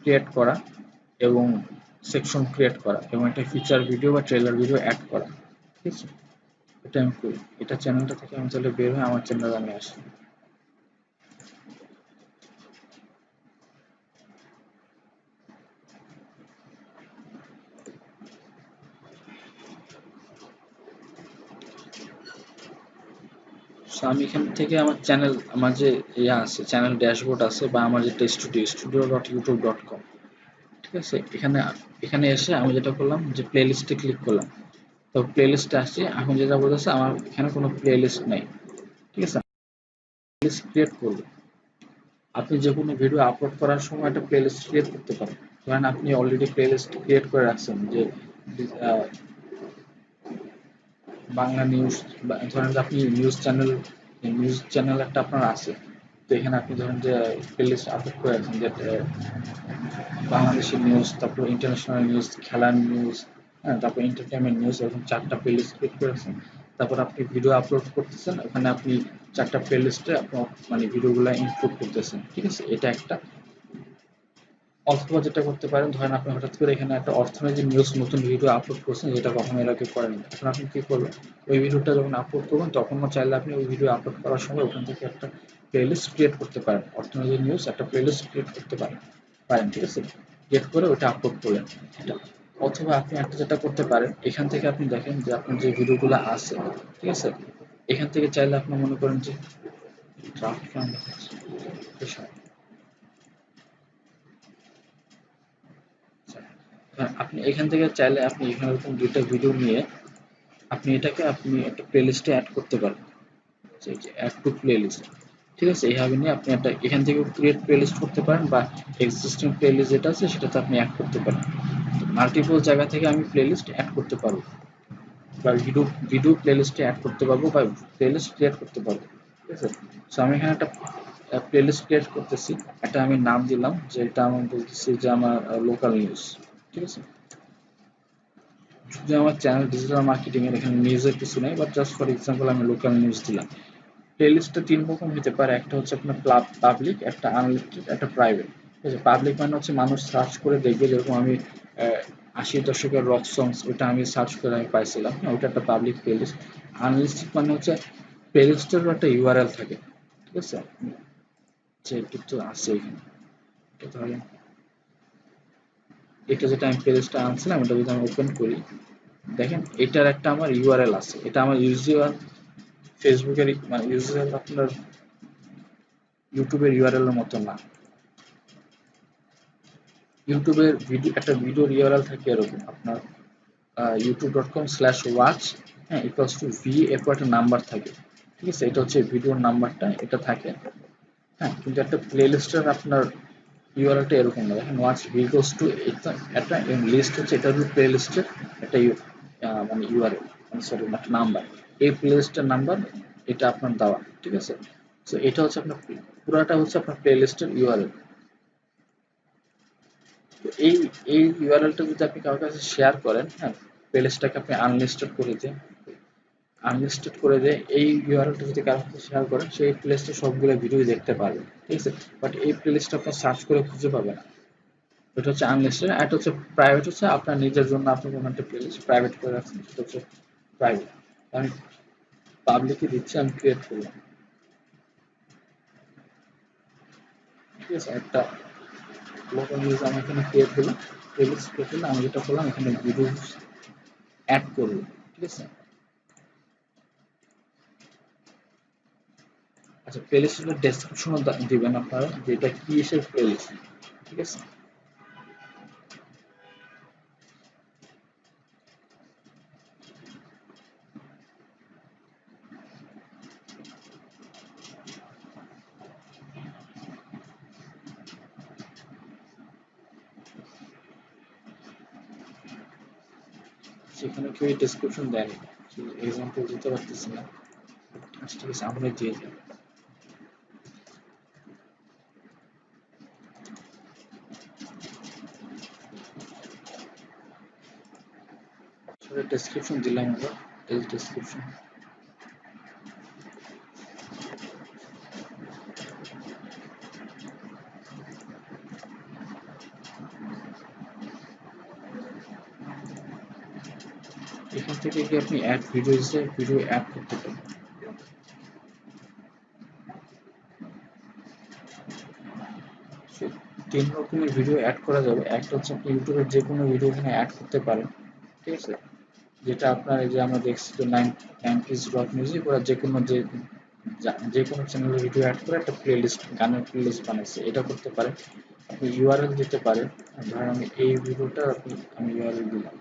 Create করা এবং section create করা এবং একটা ফিচার ভিডিও বা ট্রেলার ভিডিও অ্যাড করা। ঠিক আছে, এটা আমি করি। এটা চ্যানেলটা থেকে আমি তাহলে বের হয়ে আমার চ্যানেলে আমি আসি। আমি এখান থেকে আমার চ্যানেল, আমার যে আছে চ্যানেল ড্যাশবোর্ড আছে বা আমার যেটা studio.youtube.com, ঠিক আছে, এখানে এখানে এসে আমি যেটা করলাম যে প্লে লিস্টে ক্লিক করলাম, তো প্লে লিস্টে আসছে। এখন যেটা বলতেছে আমার এখানে কোনো প্লে লিস্ট নেই। ঠিক আছে, প্লেলিস্ট ক্রিয়েট করব। আপনি যে কোনো ভিডিও আপলোড করার সময় একটা প্লেলিস্ট ক্রিয়েট করতে পারেন। ধরেন আপনি অলরেডি প্লেলিস্ট ক্রিয়েট করে রাখছেন যে আহ, বাংলা নিউজ, ধরেন যে আপনি নিউজ চ্যানেল একটা আপনার আছে, তো এখানে আপনি ধরেন যে প্লেলিস্ট আপলোড করে রাখছেন যে বাংলাদেশি নিউজ, তারপর ইন্টারন্যাশনাল নিউজ, খেলার নিউজ, হ্যাঁ, তারপর এন্টারটেনমেন্ট নিউজ, এরকম 4টা প্লেলিস্ট ক্রিয়েট করে রাখছেন। তারপর আপনি ভিডিও আপলোড করতেছেন, ওখানে আপনি 4টা প্লেলিস্টে আপনার মানে ভিডিওগুলো ইনক্লুড করতেছেন। ঠিক আছে, এটা একটা। অথবা যেটা করতে পারেন, ধরেন আপনি হঠাৎ করে এখানে একটা অর্থনৈতিক নিউজ নতুন ভিডিও আপলোড করছেন, যেটা কখনো এর আগে করেন। এখন আপনি কি করবেন, ওই ভিডিওটা যখন আপলোড করবেন তখনও চাইলে আপনি ওই ভিডিও আপলোড করার সময় ওখান থেকে একটা প্লেলিস্ট ক্রিয়েট করতে পারেন, অর্থনৈতিক নিউজ একটা প্লেলিস্ট ক্রিয়েট করতে পারেন পারেন ঠিক আছে, ক্রিয়েট করে ওটা আপলোড করলেন। এটা অথবা আপনি একটা যেটা করতে পারেন, এখান থেকে আপনি দেখেন যে আপনার যে ভিডিওগুলো আছে, ঠিক আছে, এখান থেকে চাইলে আপনি মনে করেন যে ড্রাফট প্ল্যান দেখাচ্ছে, হ্যাঁ, আপনি এখান থেকে চাইলে আপনি এখানে এরকম 2টা ভিডিও নিয়ে আপনি এটাকে আপনি একটা প্লেলিস্টে অ্যাড করতে পারেন, যে অ্যাড টু প্লেলিস্ট। ঠিক আছে, এইভাবে নিয়ে আপনি একটা এখান থেকে ক্রিয়েট প্লেলিস্ট করতে পারেন বা এক্সিস্টিং প্লেলিস্ট যেটা আছে সেটাতে আপনি অ্যাড করতে পারেন। মাল্টিপল জায়গা থেকে আমি প্লেলিস্ট অ্যাড করতে পারবো বা ভিডিও ভিডিও প্লেলিস্টে অ্যাড করতে পারবো বা প্লেলিস্ট ক্রিয়েট করতে পারবো। ঠিক আছে, সো আমি এখানে একটা প্লেলিস্ট ক্রিয়েট করতেছি। একটা আমি নাম দিলাম যে এটা আমি বলতেছি যে আমার লোকাল নিউজ। ঠিক আছে, যদি আমার চ্যানেল ডিজিটাল মার্কেটিং এর এখানে নিউজের কিছু নেই, বাট জাস্ট ফর এক্সাম্পল আমি লোকাল নিউজ দিলাম। প্লেলিস্টটা 3 রকম হতে পারে, একটা হচ্ছে আপনার পাবলিক, একটা আনলিমিটেড, একটা প্রাইভেট। ঠিক আছে, পাবলিক মানে হচ্ছে মানুষ সার্চ করে দেখবে, যেরকম আমি 80 দশকের রক সংস, ওটা আমি সার্চ করে আমি পাইছিলাম, হ্যাঁ, ওটা একটা পাবলিক প্লেলিস্ট। আনলিস্টেড মানে হচ্ছে প্লেলিস্টের একটা ইউআরএল থাকে। ঠিক আছে, যে একটু তো আছে এখানে, তাহলে এটা যেটা আমি প্লেলিস্টটা আনছিলাম, এটা যদি আমি ওপেন করি, দেখেন এটার একটা আমার ইউআরএল আছে। এটা আমার ইউজুয়াল ফেসবুকের মানে ইউজুয়াল আপনার ইউটিউবের ইউআরএল এর মতো না। ইউটিউবের ভিডিও একটা ভিডিওর ইউআরএল থাকে এরকম আপনার youtube.com/watch, হ্যাঁ, ইকুয়ালস টু ভি, এরপর একটা নাম্বার থাকে। ঠিক আছে, এটা হচ্ছে ভিডিওর নাম্বারটা, এটা থাকে। হ্যাঁ, কিন্তু একটা প্লেলিস্টের আপনার ইউআরএলটা এরকম না। দেখেন ওয়াচ ভি ইকুয়ালস টু এটা একটা লিস্ট হচ্ছে, এটা হলো প্লেলিস্টের একটা মানে ইউআরএল, মানে সরি একটা নাম্বার। এই প্লেলিস্টের নাম্বার এটা আপনার দেওয়া। ঠিক আছে, সো এটা হচ্ছে আপনার পুরাটা হচ্ছে আপনার প্লেলিস্টের ইউআরএল। তো এই ইউআরএলটা যদি আপনি কারোর কাছে শেয়ার করেন, হ্যাঁ, প্লেলিস্টটাকে আপনি আনলিস্টেড করে দিয়ে এই ইউআরএলটা যদি কারোর সাথে শেয়ার করেন, সেই প্লেলিস্টে সবগুলো ভিডিও দেখতে পারবেন। ঠিক আছে, বাট এই প্লেলিস্টটা আপনার সার্চ করে খুঁজে পাবে না। এটা হচ্ছে আনলিস্টেড। আর এটা হচ্ছে প্রাইভেট, হচ্ছে আপনার নিজের জন্য আপনি কোনো একটা প্লেলিস্ট প্রাইভেট করে রাখছেন, সেটা হচ্ছে প্রাইভেট। আমি পাবলিকে দিচ্ছি, আমি ক্রিয়েট করলাম। ঠিক আছে, একটা লোকাল নিউজ আমি এখানে ক্রিয়েট করলাম, প্লেলিস্ট ক্রিয়েট করলাম। আমি যেটা করলাম এখানে ভিডিও অ্যাড করবো। ঠিক আছে, আচ্ছা, প্লেলিস্টের ডেসক্রিপশনও দিবেন আপনারা যে এটা কি এসে প্লেলিস্ট। ঠিক আছে, সেখানে কেউ ডেসক্রিপশন দেয়নি, এক্সাম্পল দিতে পারতেছি না। আচ্ছা ঠিক আছে, আমরা দিয়ে দিই। ডেসক্রিপশন দিলাম আমরা, এই ডেসক্রিপশন। এখান থেকে কি আপনি অ্যাড ভিডিওসে ভিডিও অ্যাড করতে পারেন। তিন রকমের ভিডিও অ্যাড করা যাবে। একটা হচ্ছে আপনি ইউটিউবের যে কোনো ভিডিও এখানে অ্যাড করতে পারেন, ঠিক আছে। যেটা আপনার এই যে আমরা দেখছি যে 90s রক মিউজিক, ওরা যে কোনো যে কোনো চ্যানেলের ভিডিও অ্যাড করে একটা প্লেলিস্ট, গানের প্লেলিস্ট বানাইছে, এটা করতে পারেন। আপনি ইউআরএল দিতে পারেন, ধরেন আমি এই ভিডিওটা আমি ইউআরএল দিলাম,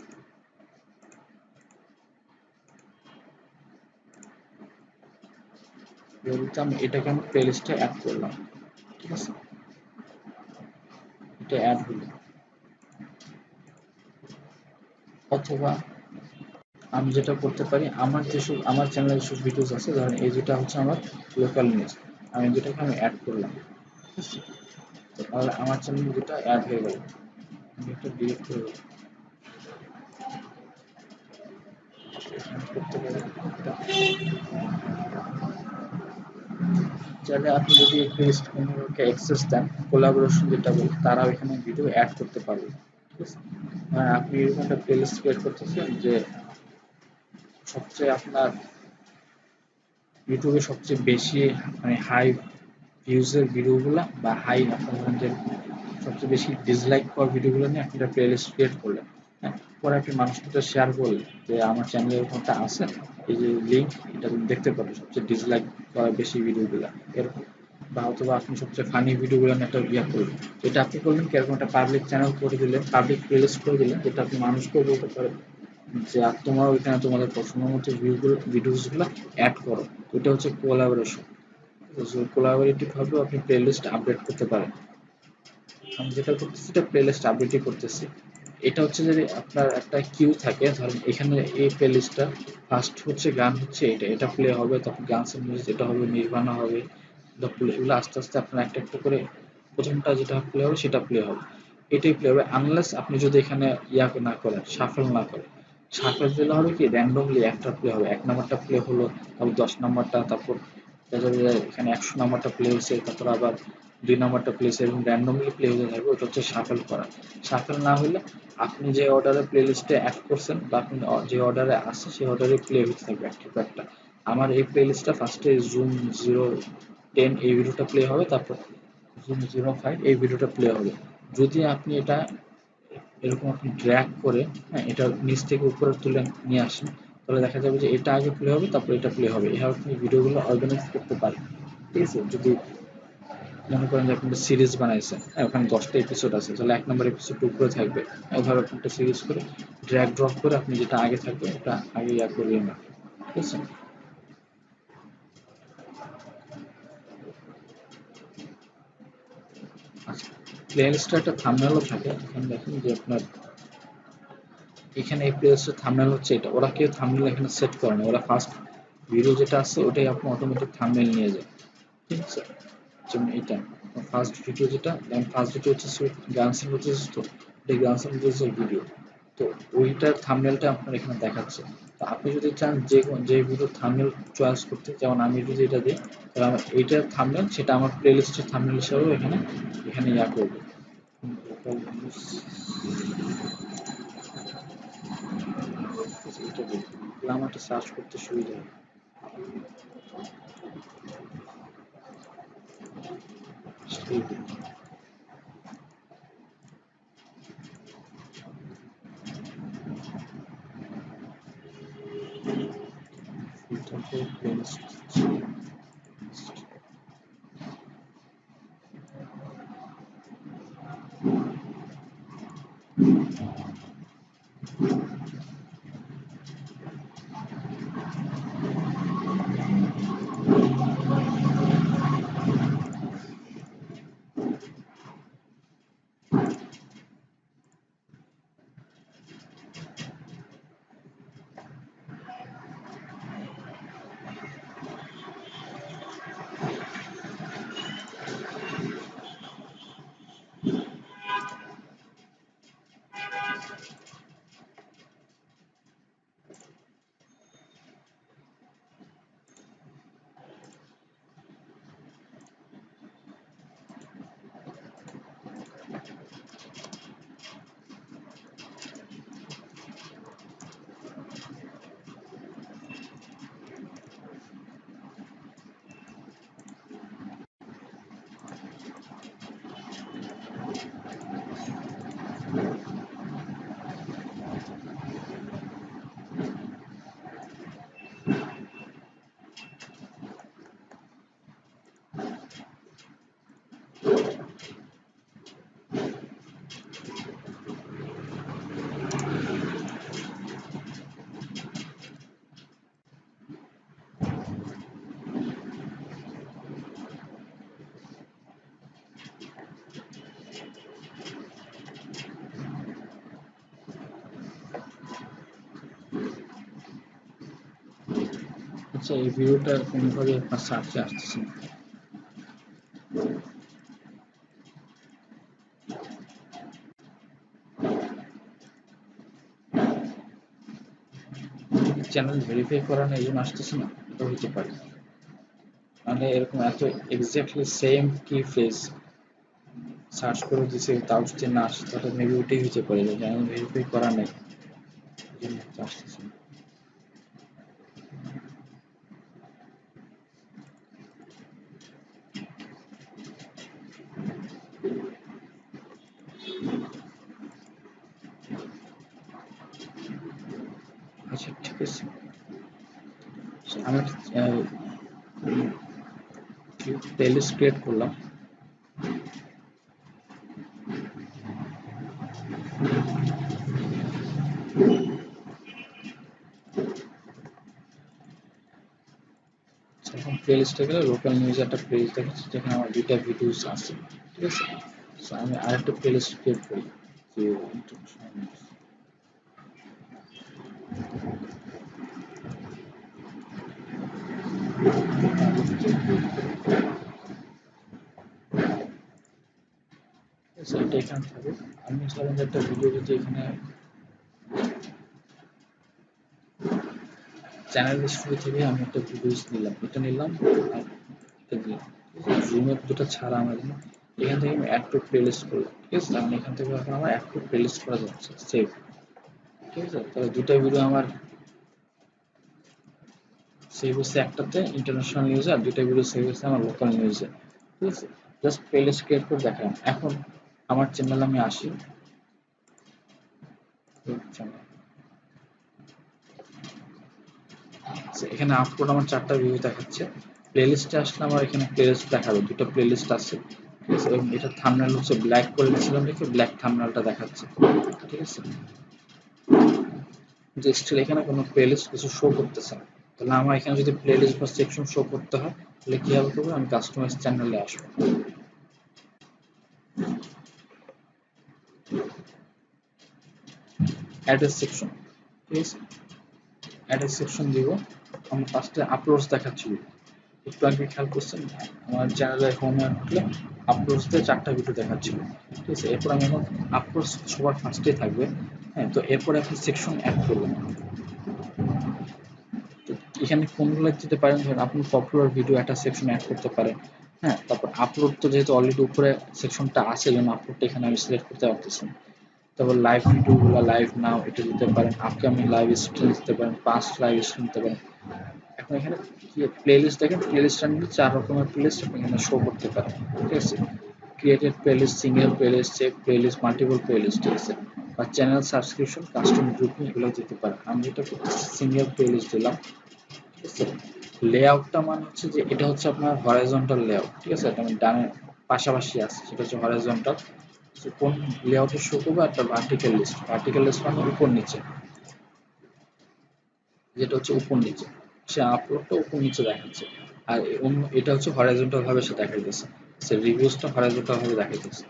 আমি এটাকে আমি প্লেলিস্টে অ্যাড করলাম, ঠিক আছে, এটা অ্যাড হলো। অথবা আমি যেটা করতে পারি, আমার যেসব আমার চ্যানেলের যেসব ভিডিওস আছে, ধরেন এই যেটা হচ্ছে আমার লোকাল নিউজ, আমি যেটাকে আমি অ্যাড করলাম, ঠিক আছে, তাহলে আমার চ্যানেল যেটা অ্যাড হয়ে গেল। আমি এটা ডিলিট করে দেবো, এখানে করতে পারি চাইলে আপনি যদি পেস্ট কোনোকে অ্যাক্সেস দেন, কোলাবোরেশন যেটা বলি, তারাও এখানে ভিডিও অ্যাড করতে পারবে, ঠিক আছে। মানে আপনি এরকম একটা প্লেলিস্ট ক্রিয়েট করতেছেন যে সবচেয়ে আপনার ইউটিউবে সবচেয়ে বেশি মানে হাই ভিউজের ভিডিওগুলো বা হাই আপনার ধরেন যে সবচেয়ে বেশি ডিসলাইক পাওয়া ভিডিওগুলো নিয়ে আপনি একটা প্লেলিস্ট ক্রিয়েট করলেন, হ্যাঁ, পরে আপনি মানুষকে শেয়ার করলেন যে আমার চ্যানেলে এরকমটা আছে, এই যে লিঙ্ক, এটা তুমি দেখতে পারো সবচেয়ে ডিসলাইক পাওয়া বেশি ভিডিওগুলো এরকম। বা অথবা আপনি সবচেয়ে ফানি ভিডিওগুলো নিয়ে একটা ইয়া করলেন, এটা আপনি করলেন কি এরকম একটা পাবলিক চ্যানেল করে দিলেন, পাবলিক প্লেলিস্ট করে দিলেন, যেটা আপনি মানুষকেও বলতে পারেন যে আর তোমরা ওইখানে তোমাদের পছন্দ মতো ভিডিওসগুলো অ্যাড করো। এটা হচ্ছে কোলাবোরেশন। কোলাবোরেটিভ ভাবে আপনি প্লেলিস্ট আপডেট করতে পারেন। আমি যেটা করতেছি এটা প্লেলিস্ট আপডেটই করতেছি। এটা হচ্ছে যদি আপনার একটা কিউ থাকে, ধরেন এখানে এই প্লেলিস্টটা ফার্স্ট হচ্ছে গান হচ্ছে এটা, এটা প্লে হবে, তারপর গানস এন্ড মিউজিক এটা হবে, নির্বাণা হবে, এগুলো আস্তে আস্তে আপনার একটা একটা করে প্রথমটা যেটা প্লে হবে সেটা প্লে হবে, এটাই প্লে হবে। আনলেস আপনি যদি এখানে ইয়া না করেন, শাফল না করেন, শাফল দিলে হবে কি র্যান্ডমলি একটা প্লে হবে, এক নাম্বারটা প্লে হলো, তারপর 10 নাম্বারটা, তারপর দেখা যাবে যে এখানে 100 নাম্বারটা প্লে হয়েছে, তারপর আবার 2 নাম্বারটা প্লে হয়েছে, এবং র্যান্ডমলি প্লে হতে থাকবে। ওটা হচ্ছে শাফল করা। শাফল না হলে আপনি যে অর্ডারে প্লে লিস্টে অ্যাড করছেন বা আপনি যে অর্ডারে আসছে সেই অর্ডারে প্লে হতে থাকবে একটা পর একটা। আমার এই প্লে লিস্টটা ফার্স্টে জুম 010 এই ভিডিওটা প্লে হবে, তারপর জুম 05 এই ভিডিওটা প্লে হবে। যদি আপনি এটা এরকম আপনি ড্র্যাগ করে, হ্যাঁ, এটা নিচ থেকে উপরে তুলে নিয়ে আসেন, তাহলে দেখা যাবে যে এটা আগে প্লে হবে, তারপর এটা প্লে হবে। এভাবে আপনি ভিডিওগুলো অর্গানাইজ করতে পারেন, ঠিক আছে। যদি মনে করেন যে আপনি একটা সিরিজ বানাইছেন, হ্যাঁ, ওখানে 10টা এপিসোড আছে, তাহলে 1 নম্বর এপিসোড উপরে থাকবে, ওইভাবে আপনি একটা সিরিজ করে ড্র্যাগ ড্রপ করে আপনি যেটা আগে থাকবে ওটা আগে ইয়া করবেন না, ঠিক আছে। আচ্ছা, প্লেলিস্টে একটা থাম্বনেলও থাকে, এখানে দেখেন যে আপনার এখানে এই প্লেলিস্টের থাম্বনেল হচ্ছে এটা, ওরা কেউ থাম্বনেল এখানে সেট করে না, ওরা ফার্স্ট ভিডিও যেটা আছে ওটাই আপনি অটোমেটিক থাম্বনেল নিয়ে যায়, ঠিক আছে। যেমন এটা ফার্স্ট ভিডিও যেটা, ফার্স্ট ভিডিও হচ্ছে গানস এন্ড রোজেস, তো এটা গানস এন্ড রোজেসের ভিডিও, তো ওইটার থাম্বনেলটা আপনার এখানে দেখাচ্ছে। তো আপনি যদি চান যে ভিডিও থাম্বনেল চয়েস করতে, যেমন আমি যদি এটা দিই, তাহলে আমার এইটার থাম্বনেল সেটা আমার প্লেলিস্টের থাম্বনেল হিসাবেও এখানে এখানে ইয়া করবে। এটা দিই, তাহলে আমার একটা সার্চ করতে সুবিধা হবে। সেই দিই। এটাকে প্লেলিস্ট আচ্ছা, এই ভিডিওটা কোনোভাবে আপনার সার্চে আসতেছে না। চ্যানেল ভেরিফাই করা না, এই জন্য আসতেছে না, এটা হতে পারে। মানে এরকম এত এক্স্যাক্টলি সেম কি ফ্রেজ সার্চ করে দিছে, তাও যদি না আসে তাহলে মেবি ওটাই হতে পারে যে চ্যানেল ভেরিফাই করা নেই, এই জন্য হয়তো আসতেছে না। আচ্ছা ঠিক আছে, আমি প্লেলিস্ট ক্রিয়েট করলাম। এখন প্লেলিস্টে গেলে লোকাল নিউজ একটা পেজ দেখাচ্ছে যেখানে আমার 2টা ভিডিওস আছে, ঠিক আছে। সো আমি আরেকটা প্লেলিস্ট ক্রিয়েট করি যে ইন্টারন্যাশনাল নিউজ। এটা এখানে থাকবে। আমি ধরেন একটা ভিডিও যদি এখানে চ্যানেল হিস্ট্রি থেকে আমি একটা ভিডিওস নিলাম, এটা নিলাম আর এটা দিলাম, জুমের দুটো ছাড়া আমার জন্য এখান থেকে আমি অ্যাড টু প্লেলিস্ট করলাম, ঠিক আছে। আমি এখান থেকে এখন আমার অ্যাড টু প্লেলিস্ট করা যাচ্ছে, সেভ, ঠিক আছে। তাহলে 2টা ভিডিও আমার সেভ হচ্ছে, একটাতে ইন্টারন্যাশনাল নিউজে আর 2টা ভিডিও সেভ হচ্ছে আমার লোকাল নিউজে, ঠিক আছে। জাস্ট প্লেলিস্ট ক্রিয়েট করে দেখালাম। এখন আমার চ্যানেলে আমি আসি, এখানে আপলোড আমার 4টা ভিডিও দেখাচ্ছে। প্লেলিস্টে আসলে আমার এখানে প্লেলিস্ট দেখাবে, 2টা প্লেলিস্ট আছে, ঠিক আছে। এবং এটার থাম্বনেল হচ্ছে ব্ল্যাক করে দিয়েছিলাম দেখে ব্ল্যাক থাম্বনেলটা দেখাচ্ছে, ঠিক আছে। যে স্টিল এখানে কোনো প্লেলিস্ট কিছু শো করতেছে না। তাহলে আমার এখানে যদি প্লেলিস্ট বা সেকশন শো করতে হয় তাহলে কিভাবে করবো, আমি কাস্টমাইজ চ্যানেলে আসবো, অ্যাড্রেস সেকশন, ঠিক আছে। অ্যাড্রেস সেকশন দিব। আমি ফার্স্টে আপলোডস দেখাচ্ছি, একটু আগে খেয়াল করছেন আমার চ্যানেলে হোমে উঠলে আপলোডস দিয়ে 4টা ভিডিও দেখাচ্ছিল, ঠিক আছে। এরপর আমি এখন আপলোডস সবার ফার্স্টে থাকবে, হ্যাঁ। তো এরপরে আপনি সেকশন অ্যাড করবেন। তো এখানে কোনগুলো দিতে পারেন, ধরেন আপনি পপুলার ভিডিও একটা সেকশন অ্যাড করতে পারেন, হ্যাঁ। তারপর আপলোড তো যেহেতু অলরেডি উপরে সেকশনটা আছে, এই জন্য আপলোডটা এখানে আমি সিলেক্ট করতে পারতেছি না। তারপর লাইভ ভিডিওগুলো লাইভ নাও এটা দিতে পারেন, আপকামিং লাইভ স্ট্রিম দিতে পারেন, পাস্ট লাইভ স্ট্রিম দিতে পারেন। এখন এখানে কি প্লেলিস্ট দেখেন, প্লেলিস্ট আনলে 4 রকমের প্লেলিস্ট আপনি এখানে শো করতে পারেন, ঠিক আছে। Created playlist, single playlist, save playlist, multiple playlist, ঠিক আছে। বা চ্যানেল সাবস্ক্রিপশন, কাস্টম গ্রুপিং এগুলো দিতে পারেন। আমি যেটা করতেছি সিঙ্গেল প্লেলিস্ট দিলাম, ঠিক আছে। লেআউটটা মানে হচ্ছে যে এটা হচ্ছে আপনার হরাইজন্টাল লেআউট, ঠিক আছে। এটা আমি ডানে পাশাপাশি আছে, সেটা হচ্ছে হরাইজন্টাল। কোন লেআউটে শো করবে, একটা ভার্টিক্যাল লিস্ট, ভার্টিক্যাল লিস্ট মানে উপর নিচে, যেটা হচ্ছে উপর নিচে, সে আপলোডটা উপর নিচে দেখাচ্ছে। আর অন্য এটা হচ্ছে হরাইজন্টাল ভাবে সে দেখাইতেছে, সে রিভিউসটা হরাইজন্টাল ভাবে দেখাইতেছে।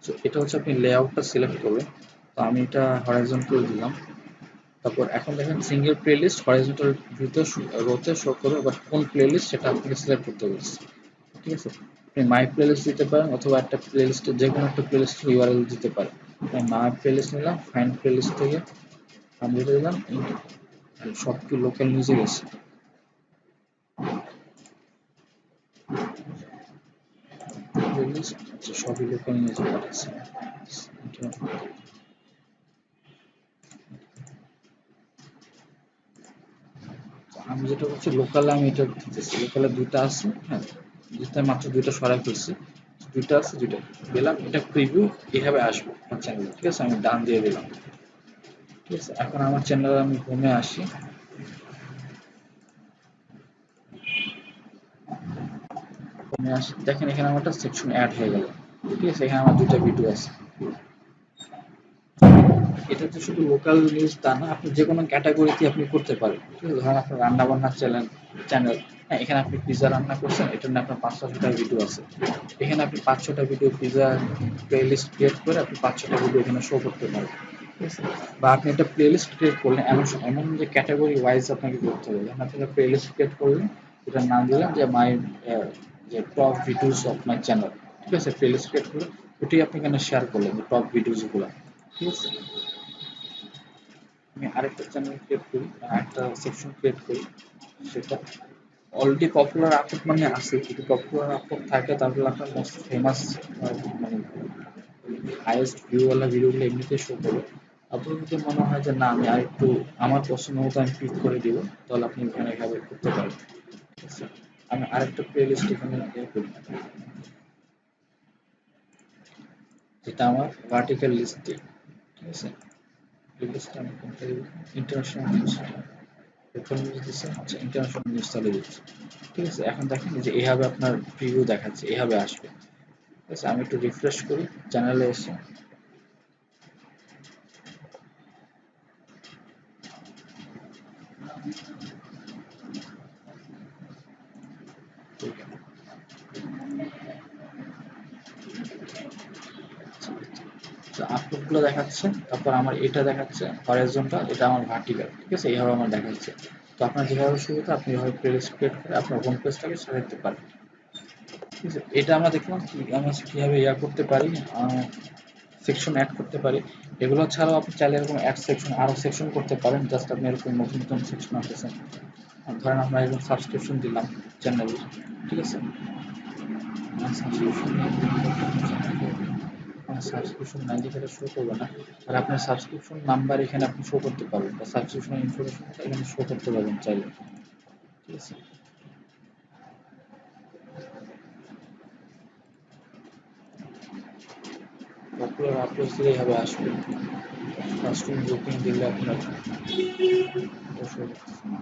তো এটা হচ্ছে আপনি লেআউটটা সিলেক্ট করবেন। তো আমি এটা হরাইজন্টাল দিলাম। তারপর এখন দেখেন সিঙ্গেল প্লেলিস্ট হরাইজন্টাল ভিউতে রোতে শো করবে, বাট কোন প্লেলিস্ট সেটা আপনাকে সিলেক্ট করতে বলছে, ঠিক আছে। আপনি মাই প্লেলিস্ট দিতে পারেন অথবা একটা প্লেলিস্টে যে কোনো একটা প্লেলিস্ট ইউআরএল দিতে পারেন। মাই প্লেলিস্ট নিলাম, ফাইন্ড প্লেলিস্ট থেকে আমি যেটা দিলাম সব কি লোকাল নিউজে গেছে, প্লেলিস্ট আচ্ছা সবই লোকাল নিউজে পাঠাচ্ছে। আমি যেটা করছি লোকালে, আমি এটা দিতেছি লোকালে 2টা আছে, হ্যাঁ। যেটা মাত্র 2টা সরাই ফেলছি, 2টা আছে, 2টা দিলাম। এটা প্রিভিউ এভাবে আসবে আমার চ্যানেলে, ঠিক আছে। আমি ডান দিয়ে দিলাম, ঠিক আছে। এখন আমার চ্যানেলে আমি হোমে আসি, হোমে আসি, দেখেন এখানে আমার একটা সেকশন অ্যাড হয়ে গেল, ঠিক আছে। এখানে আমার 2টা ভিডিও আছে। এটা তো শুধু লোকাল নিউজ তা না, আপনি যে কোনো ক্যাটাগরিতে আপনি করতে পারেন, ঠিক আছে। ধরেন আপনার রান্না বান্নার চ্যানেল, হ্যাঁ। এখানে আপনি পিজা রান্না করছেন, এটা নিয়ে আপনার 5-6টা ভিডিও আছে। এখানে আপনি 5-6টা ভিডিও পিজা প্লেলিস্ট ক্রিয়েট করে আপনি 5-6টা ভিডিও এখানে শো করতে পারেন, ঠিক আছে? বা আপনি একটা প্লেলিস্ট ক্রিয়েট করলেন, এমন এমন যে ক্যাটাগরি ওয়াইজ আপনাকে করতে হবে। যেমন আপনি একটা প্লেলিস্ট ক্রিয়েট করলেন, এটার নাম দিলাম যে মাই যে top videos of my channel. ঠিক আছে? প্লেলিস্ট ক্রিয়েট করলে ওটাই আপনি এখানে শেয়ার করলেন যে টপ ভিডিওস গুলো। ঠিক আছে? আমি আরেকটা চ্যানেল ক্রিয়েট করি, একটা সেকশন ক্রিয়েট করি, সেটা অলরেডি পপুলার আপলোড মানে আছে, যদি পপুলার আপলোড থাকে তাহলে আপনার মোস্ট ফেমাস মানে হাইয়েস্ট ভিউওয়ালা ভিডিওগুলো এমনিতেই শো করবে। আপনার যদি মনে হয় যে না আমি আরেকটু আমার পছন্দ মতো আমি পিক করে দিব, তাহলে আপনি এখানে এভাবে করতে পারেন। ঠিক আছে? আমি আরেকটা প্লে লিস্ট এখানে ইয়ে করি, যেটা আমার ভার্টিক্যাল লিস্ট দিই। ঠিক আছে? প্লে লিস্টটা আমি কোনটা দিব? International news. প্রথম নিউজ দিচ্ছে, আচ্ছা ইন্টারন্যাশনাল নিউজ চালিয়ে দিচ্ছি। ঠিক আছে? এখন দেখেন যে এভাবে আপনার প্রিভিউ দেখাচ্ছে, এভাবে আসবে। ঠিক আছে? আমি একটু রিফ্রেশ করি, চ্যানেলে এসে আপলোড গুলো দেখাচ্ছে, তারপর আমার এটা দেখাচ্ছে হরাইজন্টাল, এটা আমার ভার্টিক্যাল। ঠিক আছে? এইভাবে আমার দেখাচ্ছে। তো আপনার যেভাবে সুবিধা আপনি এভাবে প্লেলিস্ট ক্রিয়েট করে আপনার হোম পেজটাকে সাজাতে পারেন। ঠিক আছে? এটা আমরা দেখলাম কি আমরা কিভাবে ইয়া করতে পারি, সেকশন অ্যাড করতে পারি। এগুলো ছাড়াও আপনি চাইলে এরকম অ্যাড সেকশন আরো সেকশন করতে পারেন। জাস্ট আপনি এরকম নতুন নতুন সেকশন আসতেছেন, ধরেন আমরা এরকম সাবস্ক্রিপশন দিলাম চ্যানেলে। ঠিক আছে? সাবস্ক্রিপশন সাবস্ক্রিপশন নাই, যেখানে শো করবে না। আর আপনার সাবস্ক্রিপশন নাম্বার এখানে আপনি শো করতে পারবেন, বা সাবস্ক্রিপশন ইনফরমেশন এখানে শো করতে পারবেন চাইলে। ঠিক আছে? পপুলার আপলোড দিলে এইভাবে আসবে। কাস্টম বুকিং দিলে আপনার এটা শো করতেছে না।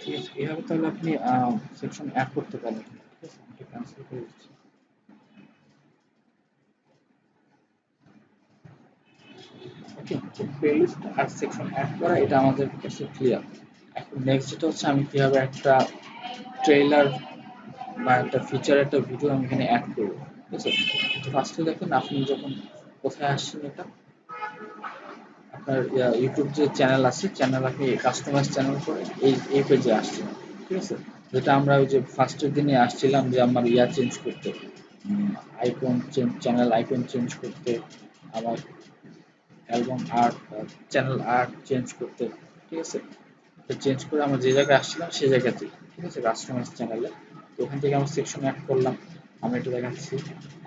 ঠিক আছে? এইভাবে তাহলে আপনি সেকশন অ্যাড করতে পারেন। ঠিক আছে? আমি এটা ক্যান্সেল করে দিচ্ছি। ওকে, তো প্লেলিস্ট আর সেকশন অ্যাড করা এটা আমাদের কাছে ক্লিয়ার। এখন নেক্সট যেটা হচ্ছে আমি কিভাবে একটা ট্রেইলার বা একটা ফিচার একটা ভিডিও আমি এখানে অ্যাড করবো। ঠিক আছে? তো ফার্স্টে দেখেন আপনি যখন কোথায় আসছেন, এটা আপনার ইউটিউব যে চ্যানেল আছে, চ্যানেল আপনি কাস্টমাইজ চ্যানেল করে এই পেজে আসছেন। ঠিক আছে? যেটা আমরা ওই যে ফার্স্টের দিনে আসছিলাম যে আমার ইয়া চেঞ্জ করতে, icon change, channel icon change করতে, আমার album art, channel art change করতে। ঠিক আছে? তো চেঞ্জ করে আমরা যে জায়গায় আসছিলাম সেই জায়গাতেই। ঠিক আছে? কাস্টমাইজ চ্যানেলে তো ওখান থেকে আমরা সেকশন অ্যাড করলাম, আমি এটা দেখাচ্ছি।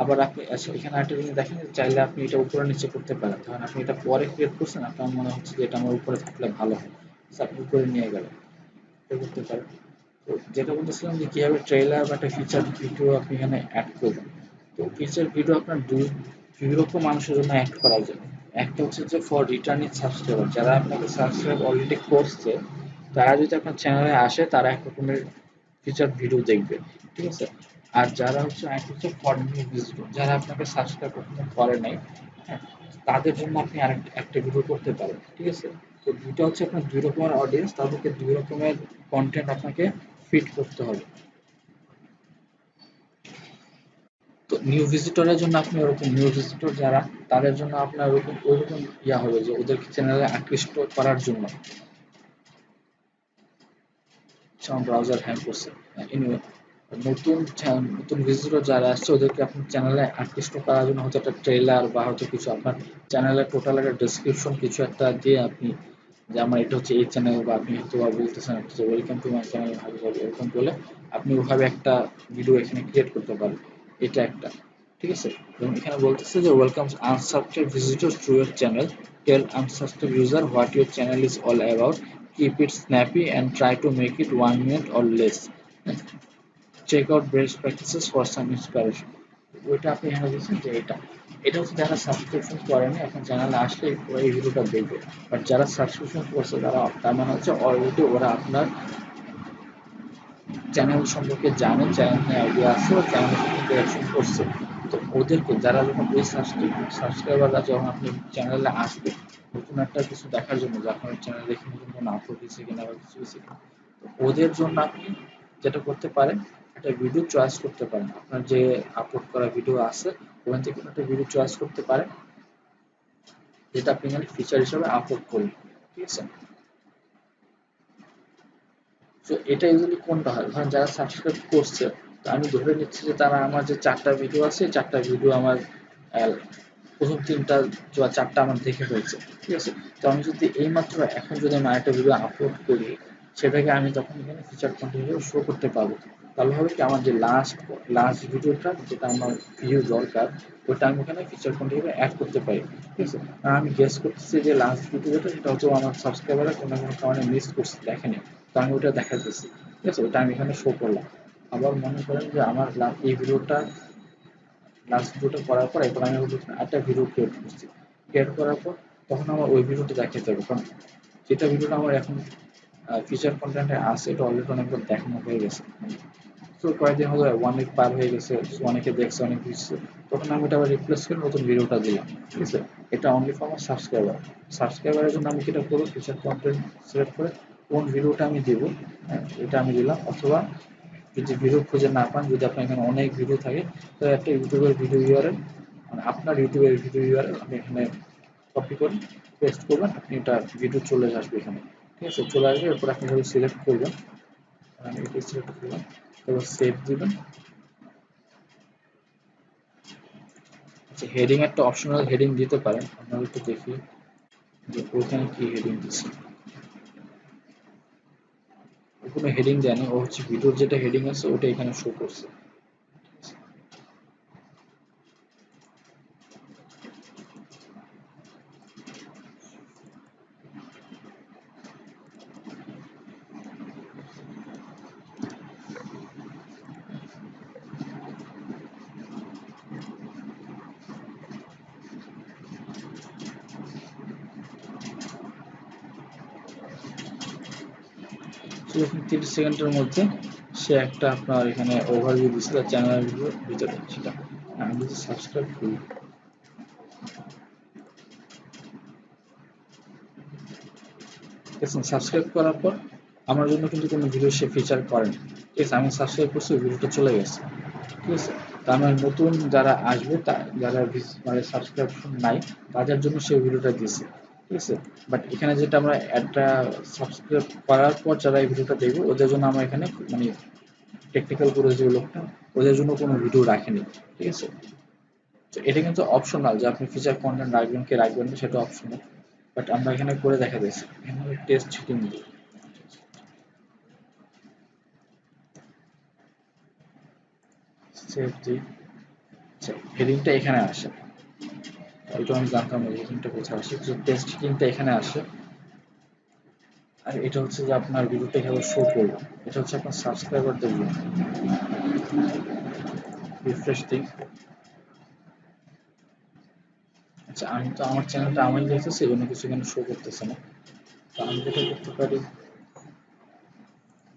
আবার আপনি এখানে আরেকটা জিনিস দেখেন, চাইলে আপনি এটা উপরে নিচে করতে পারেন। ধরেন আপনি এটা পরে ক্রিয়েট করছেন, আপনার মনে হচ্ছে যে এটা আমার উপরে থাকলে ভালো হয়, তো আপনি উপরে নিয়ে গেলেন, এটা করতে পারেন। তো যেটা বলতেছিলাম যে কিভাবে ট্রেইলার বা একটা ফিচার ভিডিও আপনি এখানে অ্যাড করবেন। তো ফিচার ভিডিও আপনার দুই রকম মানুষের জন্য অ্যাড করা যায়। একটা হচ্ছে যে ফর রিটার্নিং সাবস্ক্রাইবার, যারা আপনাকে সাবস্ক্রাইব অলরেডি করছে, তারা যদি আপনার চ্যানেলে আসে তারা এক রকমের ফিচার ভিডিও দেখবে। ঠিক আছে? আর যারা হচ্ছে এক হচ্ছে ফর নিউ ভিজিটর, যারা আপনাকে সাবস্ক্রাইব কখনো করে নাই, হ্যাঁ, তাদের জন্য আপনি আরেকটা একটা ভিডিও করতে পারেন। ঠিক আছে? তো দুটো হচ্ছে আপনার দুই রকমের অডিয়েন্স, তাদেরকে দুই রকমের কন্টেন্ট আপনাকে ফিট করতে হবে। তো নিউ ভিজিটরের জন্য আপনি ওরকম নিউ ভিজিটর যারা, তাদের জন্য আপনার ওরকম ইয়া হবে যে ওদেরকে চ্যানেলে আকৃষ্ট করার জন্য। আচ্ছা, আমার ব্রাউজার হ্যাং করছে। এনিওয়ে, নতুন ভিজিটর যারা আসছে ওদেরকে আপনার চ্যানেলে আকৃষ্ট করার জন্য হয়তো একটা ট্রেলার বা হয়তো কিছু আপনার চ্যানেলে টোটাল একটা ডেসক্রিপশন কিছু একটা দিয়ে আপনি, যে আমার এটা হচ্ছে এই চ্যানেল, বা আপনি হয়তো বা বলতেছেন যে welcome to my channel Habib, এরকম বলে আপনি ওভাবে একটা ভিডিও এখানে ক্রিয়েট করতে পারেন। এটা একটা। ঠিক আছে? এবং এখানে বলতেছে যে welcome unsubscribe visitors to your channel, tell unsubscribe user what your channel is all about, keep it snappy and try to make it 1 minute or less. Check out best practices for some inspiration. ওইটা আপনি এখানে দিচ্ছেন যে এটা হচ্ছে যারা subscription করেনি, এখন চ্যানেলে আসলে ওরা এই ভিডিওটা দেখবে। বাট যারা সাবস্ক্রিপশন করছে তারা, তার মানে হচ্ছে অলরেডি ওরা আপনার চ্যানেল সম্পর্কে জানে, চ্যানেল নিয়ে আইডিয়া আছে, ও চ্যানেলের সাথে ইন্টারাকশন করছে। তো ওদেরকে যারা যখন ওই সাবস্ক্রাইবাররা যখন আপনি চ্যানেলে আসবে নতুন একটা কিছু দেখার জন্য, যে আপনার চ্যানেল দেখে নতুন কোনো আপলোড দিচ্ছে কিনা বা কিছু হয়েছে কিনা, তো ওদের জন্য আপনি যেটা করতে পারেন একটা ভিডিও চয়েস করতে পারেন। আপনার যে আপলোড করা ভিডিও আছে ওখান থেকে একটা ভিডিও চয়েস করতে পারেন, যেটা আপনি এখানে ফিচার হিসেবে আপলোড করবেন। ঠিক আছে, তো এটা ইউজুয়ালি কোনটা হয়, ধরেন যারা সাবস্ক্রাইব করছে, তো আমি ধরে নিচ্ছি যে তারা আমার যে 4টা ভিডিও আছে 4টা ভিডিও আমার প্রথম 3টা বা 4টা আমার দেখে ফেলছে। ঠিক আছে, তো আমি যদি এইমাত্র এখন যদি আমি আরেকটা ভিডিও আপলোড করি, সেটাকে আমি তখন এখানে ফিচার কন্টেন্ট হিসেবে শো করতে পারবো। তাহলে হবে কি, আমার যে লাস্ট লাস্ট ভিডিওটা যেটা আমার ভিউ দরকার, ওটা আমি এখানে ফিচার কন্টেন্ট হিসেবে অ্যাড করতে পারি। ঠিক আছে, আর আমি গেস করতেছি যে লাস্ট ভিডিওটা সেটা হয়তো আমার সাবস্ক্রাইবাররা কোনো না কোনো কারণে মিস করছে, দেখেনি, তো আমি ওটা দেখাতেছি। ঠিক আছে, ওটা আমি এখানে শো করলাম। আবার মনে করেন যে আমার এই ভিডিওটা লাস্ট ভিডিওটা করার পর এরপর আমি একটা ভিডিও ক্রিয়েট করছি, ক্রিয়েট করার পর তখন আমার ওই ভিডিওটা দেখাতে হবে, কারণ যেটা ভিডিওটা আমার এখন ফিচার কন্টেন্টে আছে এটা অলরেডি অনেকবার দেখানো হয়ে গেছে। তো কয়েকদিন হলো, 1 উইক পার হয়ে গেছে, অনেকে দেখছে, অনেক বুঝছে, তখন আমি এটা আবার রিপ্লেস করে নতুন ভিডিওটা দিলাম। ঠিক আছে, এটা অনলি ফর আমার সাবস্ক্রাইবারের জন্য আমি যেটা করবো, ফিচার কন্টেন্ট সিলেক্ট করে কোন ভিডিওটা আমি দিব, হ্যাঁ এটা আমি দিলাম। অথবা যদি ভিডিও খুঁজে না পান, যদি আপনার এখানে অনেক ভিডিও থাকে, তো একটা ইউটিউবের ভিডিও ইউআরএল, মানে আপনার ইউটিউবের ভিডিও ইউআরএল আপনি এখানে কপি করে পেস্ট করবেন, আপনি এটা ভিডিও চলে আসবে এখানে। ঠিক আছে, চলে আসবে, এরপর আপনি এভাবে সিলেক্ট করবেন, আমি এটা সিলেক্ট করলাম, তারপর সেভ দিবেন। আচ্ছা, হেডিং একটা অপশনাল হেডিং দিতে পারেন, আমরা একটু দেখি যে ওখানে কি হেডিং দিচ্ছে। ও কোনো হেডিং দেয়নি, ও হচ্ছে ভিডিওর যেটা হেডিং আছে ওটা এখানে শো করছে। এরকম 30 সেকেন্ডের মধ্যে সে একটা আপনার এখানে ওভারভিউ দিচ্ছে চ্যানেলের ভিতরে, সেটা আমি যদি সাবস্ক্রাইব করি, দেখুন সাবস্ক্রাইব করার পর আমার জন্য কিন্তু কোনো ভিডিও সে ফিচার করেন। ঠিক আছে, আমি সাবস্ক্রাইব করছি, ভিডিওটা চলে গেছে। ঠিক আছে, তো আমার নতুন যারা আসবে, যারা মানে সাবস্ক্রিপশন নাই, তাদের জন্য সেই ভিডিওটা দিছে। ঠিক আছে, বাট এখানে যেটা আমরা একটা সাবস্ক্রাইব করার পর যারা এই ভিডিওটা দেখবে ওদের জন্য আমরা এখানে মানে টেকনিক্যাল করে যে লোকটা, ওদের জন্য কোনো ভিডিও রাখেনি। ঠিক আছে, তো এটা কিন্তু অপশনাল যে আপনি ফিচার কন্টেন্ট রাখবেন কি রাখবেন না, সেটা অপশনাল, বাট আমরা এখানে করে দেখা দিয়েছি। এখানে টেস্ট চিটিং দিই, সেভ দিই। আচ্ছা, হেডিংটা এখানে আসে, এটা আমি জানতাম না হেডিংটা কোথায় আসে, যে টেস্ট চিটিংটা এখানে আসে। আর এটা হচ্ছে যে আপনার ভিডিওটা কিভাবে শো করবে, এটা হচ্ছে আপনার সাবস্ক্রাইবারদের জন্য। রিফ্রেশ দিই। আচ্ছা, আমি তো আমার চ্যানেলটা আমি দেখতেছি, এই জন্য কিছু এখানে শো করতেছে না। তো আমি যেটা করতে পারি,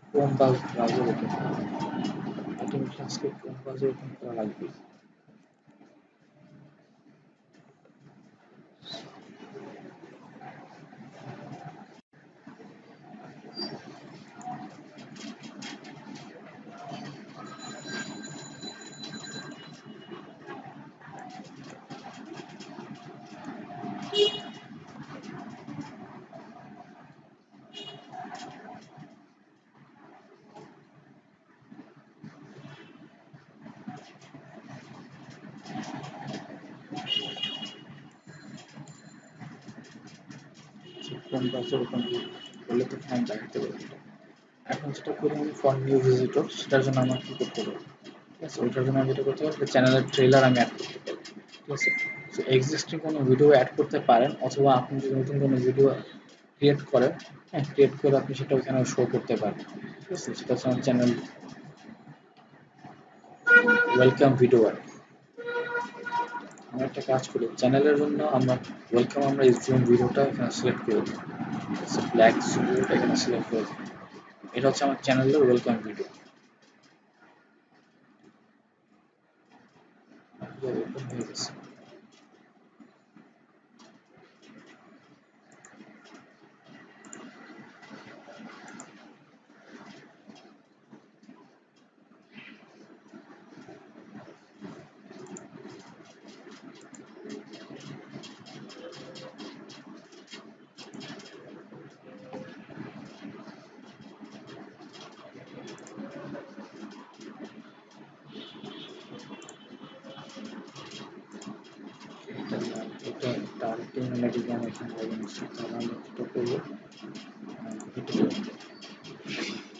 ক্রোম ব্রাউজার ওপেন করা, অটোমেটিক আজকে ক্রোম ব্রাউজার ওপেন করা লাগবে। ক্রোম ব্রাউজার ওপেন করলে তো আমি দেখাতে পারবো। এখন যেটা করি আমি, ফর নিউ ভিজিটর, সেটার জন্য আমার কি করতে হবে, ঠিক আছে, ওইটার জন্য আমি যেটা করতে পারি, চ্যানেলের ট্রেলার আমি অ্যাড করতে পারি। ঠিক আছে, তো এক্সিস্টিং কোনো ভিডিও অ্যাড করতে পারেন, অথবা আপনি যদি নতুন কোনো ভিডিও ক্রিয়েট করেন, হ্যাঁ ক্রিয়েট করে আপনি সেটা ওখানে শো করতে পারেন। ঠিক আছে, সেটা হচ্ছে আমার চ্যানেল ওয়েলকাম ভিডিও অ্যাড। আমরা একটা কাজ করি, চ্যানেলের জন্য আমরা ওয়েলকাম, আমরা এই জুম ভিডিওটা এখানে সিলেক্ট করে দিই। ঠিক আছে, ব্ল্যাক জুম ভিডিওটা এখানে সিলেক্ট করে দিই। এটা হচ্ছে আমার চ্যানেলের ওয়েলকাম ভিডিও। ওপেন হয়ে গেছে। এটা ডাইরেক্ট ইমেল আইডি দিয়ে আমি এখানে লগ ইন করছি। তাহলে আমি যেটা করবো এটা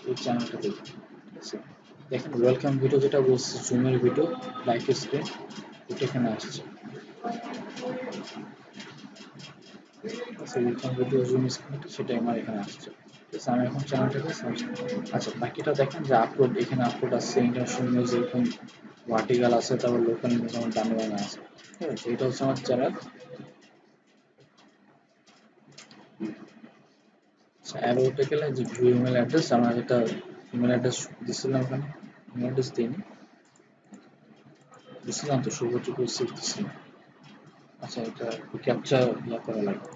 এই চ্যানেলটা দেখব। ঠিক আছে, দেখেন ওয়েলকাম ভিডিও যেটা বলছে জুমের ভিডিও লাইক স্ক্রিন এটা এখানে আসছে। ওয়েলকাম ভিডিও জুম স্ক্রিন সেটা আমার এখানে আসছে। ঠিক আছে, আমি এখন চ্যানেলটাকে সার্চ করব। আচ্ছা বাকিটা দেখেন যে আপলোড এখানে আপলোড আছে, ইন্টারন্যাশনাল নিউজ এরকম ভার্টিকাল আছে, তারপর লোকাল নিউজ আমার ডানে বামে আছে। ঠিক আছে, এটা হচ্ছে আমার চ্যানেল। আচ্ছা অ্যারোতে গেলে যে ভিউ ইমেল অ্যাড্রেস, আমরা যেটা ইমেল অ্যাড্রেস দিছিলাম ওখানে ইমেল অ্যাড্রেস দিইনি, দিছিলাম তো সর্বোচ্চ করে 6 দিছিলাম। আচ্ছা এটা ক্যাপচা ইয়া করা লাগবে।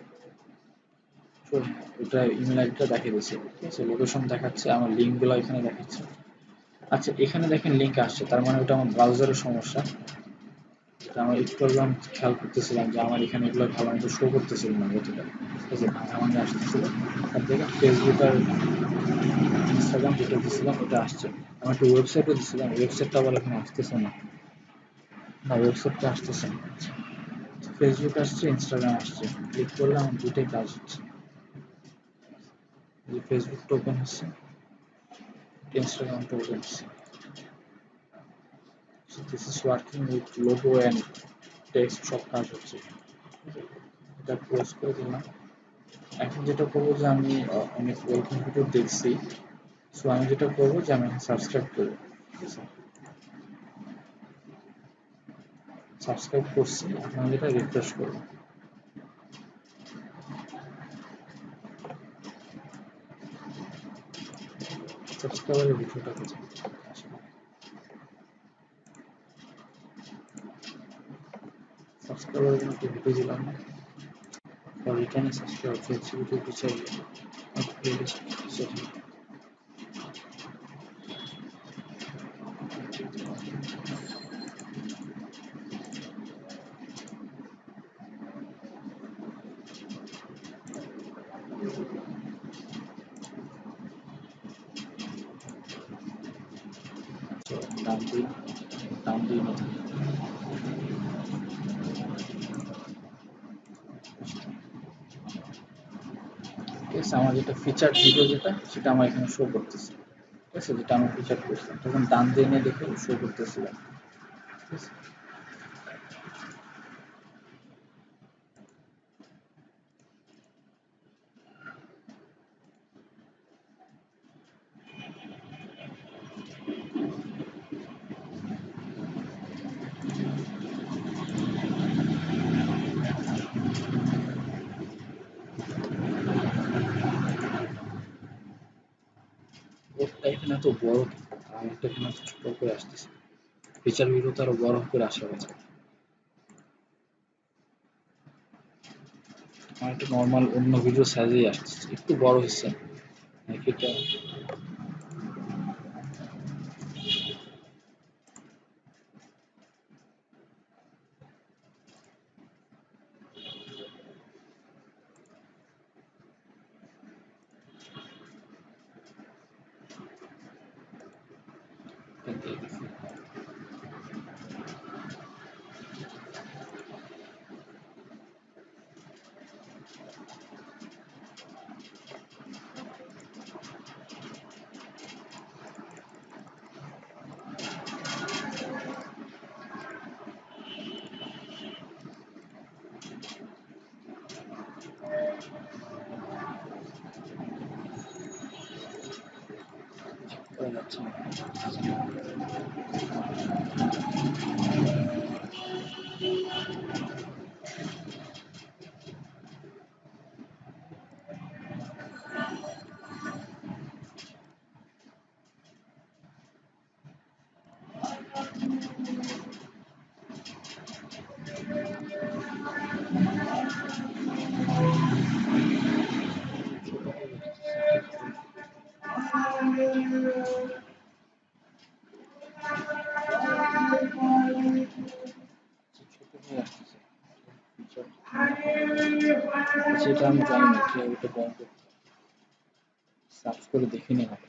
তো এটা ইমেল আইডিটা দেখিয়ে দিচ্ছে। ঠিক আছে, লোকেশন দেখাচ্ছে, আমার লিঙ্কগুলো এখানে দেখাচ্ছে। আচ্ছা এখানে দেখেন লিঙ্ক আসছে, তার মানে ওটা আমার ব্রাউজারের সমস্যা। আমার একটু আগে আমি খেয়াল করতেছিলাম যে আমার এখানে এগুলো ভালো মতো শো করতেছিল না গতিটা। ঠিক আছে, ভাঙাভাঙি আসতেছিল। আর দেখেন ফেসবুক আর ইনস্টাগ্রাম যেটা দিছিলাম ওটা আসছে। আমি একটা ওয়েবসাইটও দিছিলাম, ওয়েবসাইটটা আবার এখানে আসতেছে না। না ওয়েবসাইটটা আসতেছে না। ফেসবুক আসছে, ইনস্টাগ্রাম আসছে, ক্লিক করলে আমার দুটোই কাজ হচ্ছে। যে ফেসবুকটা ওপেন হচ্ছে, ইনস্টাগ্রামটা ওপেন হচ্ছে। So this is working with logo and text সব কাজ হচ্ছে। এটা ক্লোজ করে দিলাম। এখন যেটা করবো যে আমি অনেক ওয়েলকাম ভিডিও দেখছি, সো আমি যেটা করবো যে আমি সাবস্ক্রাইব করবো। ঠিক আছে, সাবস্ক্রাইব করছি, এখন আমি যেটা রিফ্রেশ করবো। সাবস্ক্রাইবারের ভিডিওটা কোথায়? সাবস্ক্রাইবারের জন্য একটা ভিডিও দিলাম না, for returning subscriber flexibility feature playlist setting. তো ডান দিই মতো। ঠিক আছে, আমার যেটা ফিচার ভিডিও যেটা সেটা আমার এখানে শো করতেছে। ঠিক আছে, যেটা আমি ফিচার করছিলাম তখন ডান দিয়ে নিয়ে দেখে শো করতেছিল। ঠিক আছে, ওটা এখানে তো বড়, আর একটা এখানে ছোট করে আসতেছে। ফিচার ভিডিও তো আরো বড় করে আসা হয়েছে। আমার একটা নর্মাল অন্য ভিডিও সাইজেই আসতেছে, একটু বড় হচ্ছে এটা। করা যাচ্ছে না। ছোট হয়ে আসতেছে ফিচার। সেটা আমি জানি না কি ওটা বন্ধ সার্চ করে দেখিনি হবে।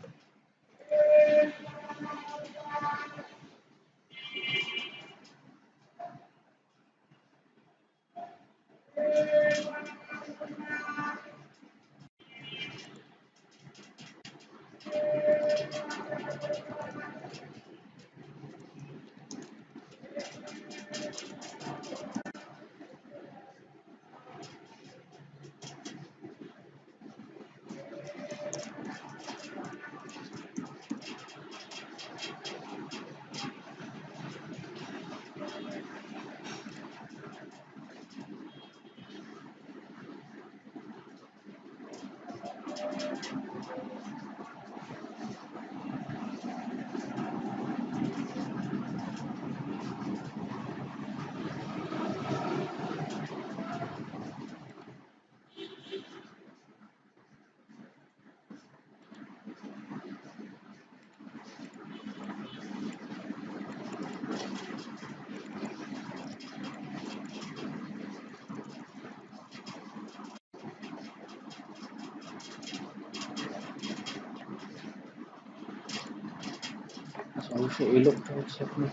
আচ্ছা, অবশ্যই এই লোকটা হচ্ছে আপনার,